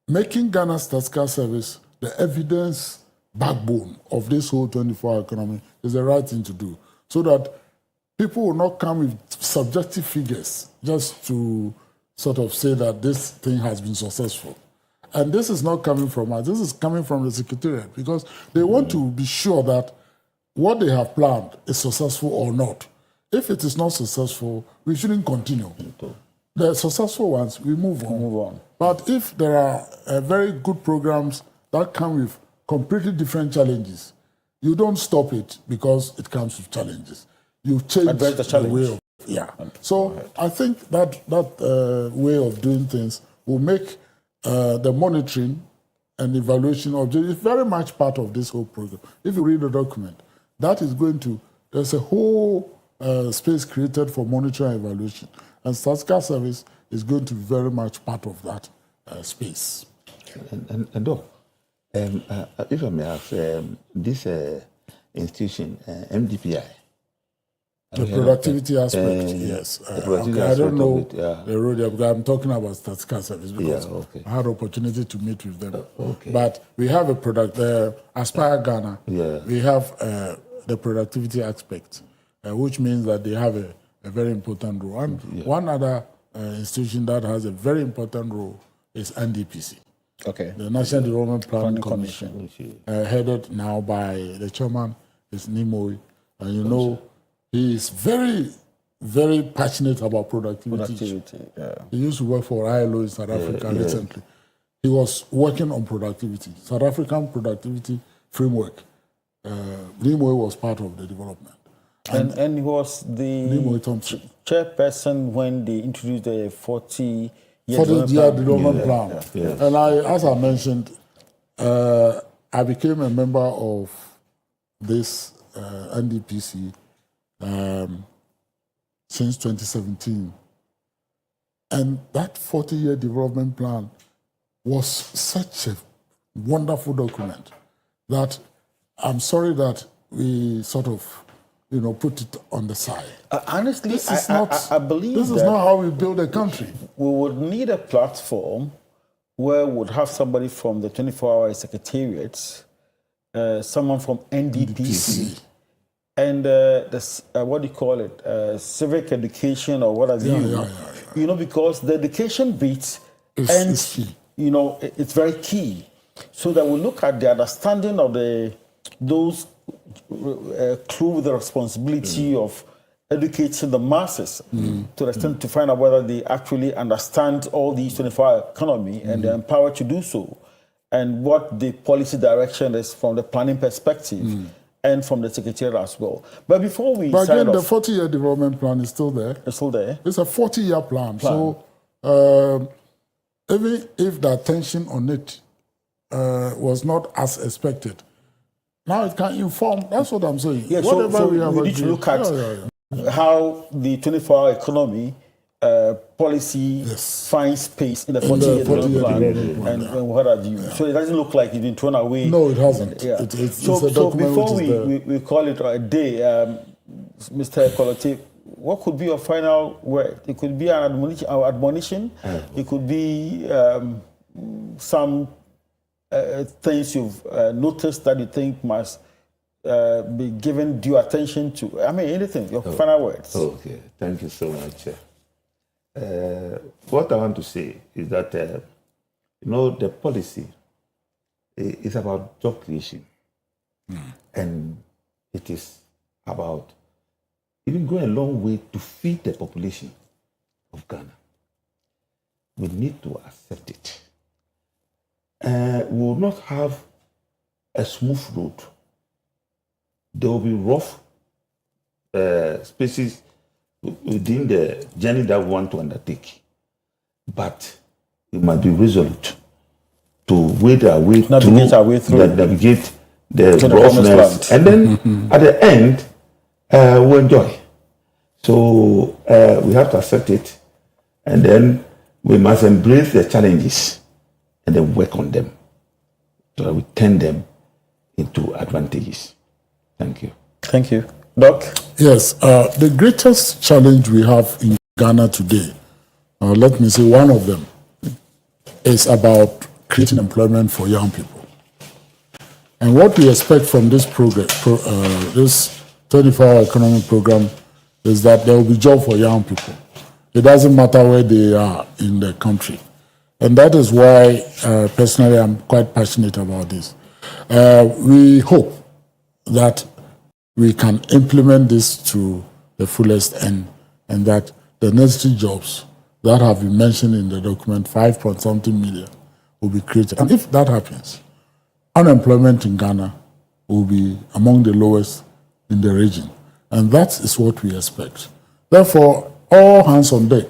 making Ghana Statistical Service the evidence backbone of this whole 24-hour economy is the right thing to do, so that people will not come with subjective figures just to sort of say that this thing has been successful. And this is not coming from us, this is coming from the Secretariat, because they want to be sure that what they have planned is successful or not. If it is not successful, we shouldn't continue. The successful ones, we move on. But if there are very good programs that come with completely different challenges, you don't stop it because it comes with challenges. You change Address the challenge. way of, So I think that way of doing things will make the monitoring and evaluation objective is very much part of this whole program. If you read the document, that is going to, there's a whole space created for monitoring and evaluation. And statistical service is going to be very much part of that space. And Doc, if I may ask, this institution, MDPI, the productivity aspect, yes. I don't know the road because I'm talking about statistical service because I had opportunity to meet with them. But we have a product, Aspire Ghana, we have the productivity aspect, which means that they have a very important role. And one other institution that has a very important role is NDPC. The National Development Planning Commission, headed now by the chairman, is Nimoy. And you know, he is very, very passionate about productivity. He used to work for ILO in South Africa recently. He was working on productivity, South African productivity framework. Nimoy was part of the development. And he was the chairperson when they introduced the 40-year development plan. And as I mentioned, I became a member of this NDPC since 2017. And that 40-year development plan was such a wonderful document that I'm sorry that we sort of, put it on the side. Honestly, I believe this is not how we build a country. We would need a platform where we would have somebody from the 24-hour secretariats, someone from NDPC, and what do you call it, civic education or what have you. Because the education bit is key. It's very key. So that we look at the understanding of those crew with the responsibility of educating the masses to the extent to find out whether they actually understand all these 24-hour economy and they're empowered to do so, and what the policy direction is from the planning perspective and from the secretariat as well. But before we But again, the 40-year development plan is still there. It's still there. It's a 40-year plan. So even if the attention on it was not as expected, now it can inform. That's what I'm saying. Yeah, so we need to look at how the 24-hour economy policy finds space in the 40-year development plan and what have you. So it doesn't look like it's been thrown away. No, it hasn't. So before we call it a day, Mr. Kolote, what could be your final word? It could be an admonition. It could be some things you've noticed that you think must be given due attention to. I mean, anything, your final words. Okay, thank you so much. What I want to say is that, the policy is about job creation. And it is about even going a long way to feed the population of Ghana. We need to accept it. We will not have a smooth road. There will be rough spaces within the journey that we want to undertake. But we must be resolute to navigate our way through, navigate the roughness, and then at the end, we enjoy. So we have to accept it, and then we must embrace the challenges and then work on them so that we turn them into advantages. Thank you. Thank you. Doc? Yes, the greatest challenge we have in Ghana today, let me say one of them, is about creating employment for young people. And what we expect from this program, this 24-hour economic program, is that there will be job for young people. It doesn't matter where they are in the country. And that is why, personally, I'm quite passionate about this. We hope that we can implement this to the fullest end, and that the necessary jobs that have been mentioned in the document, 5.something million, will be created. And if that happens, unemployment in Ghana will be among the lowest in the region. And that is what we expect. Therefore, all hands on deck,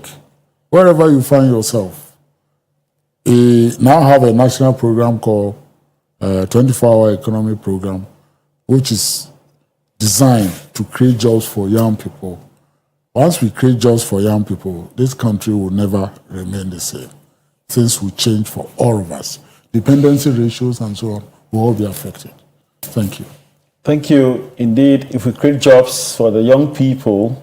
wherever you find yourself. We now have a national program called 24-hour economy program, which is designed to create jobs for young people. Once we create jobs for young people, this country will never remain the same. Things will change for all of us. Dependency ratios and so on will all be affected. Thank you. Thank you. Indeed, if we create jobs for the young people,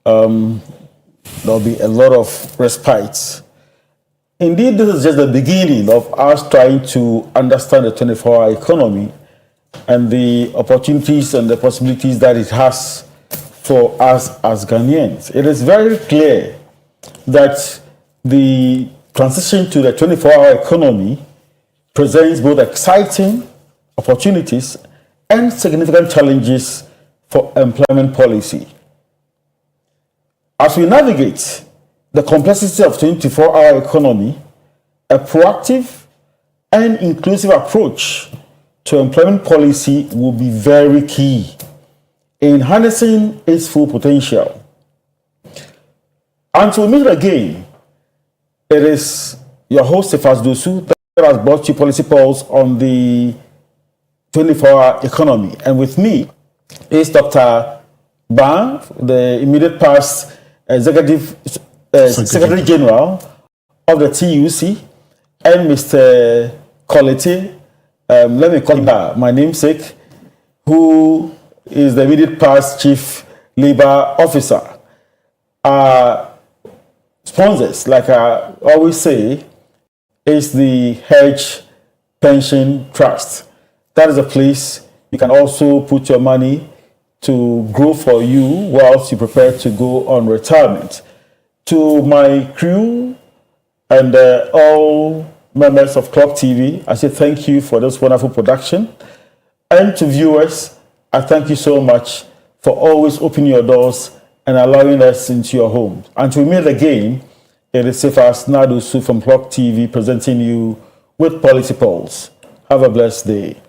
there'll be a lot of respite. Indeed, this is just the beginning of us trying to understand the 24-hour economy and the opportunities and the possibilities that it has for us as Ghanaians. It is very clear that the transition to the 24-hour economy presents both exciting opportunities and significant challenges for employment policy. As we navigate the complexity of 24-hour economy, a proactive and inclusive approach to employment policy will be very key in harnessing its full potential. Until we meet again, it is your host, Sept that has brought you policy polls on the 24-hour economy. And with me is Dr. Ban, the immediate past Executive Secretary General of the TUC, and Mr. Kolete, let me call him my namesake, who is the immediate past Chief Labor Officer. Our sponsors, like I always say, is the Hedge Pension Trust. That is a place you can also put your money to grow for you whilst you prepare to go on retirement. To my crew and all members of Clock TV, I say thank you for this wonderful production. And to viewers, I thank you so much for always opening your doors and allowing us into your homes. Until we meet again, it is Sept Nadusu from Clock TV presenting you with Policy Polls. Have a blessed day.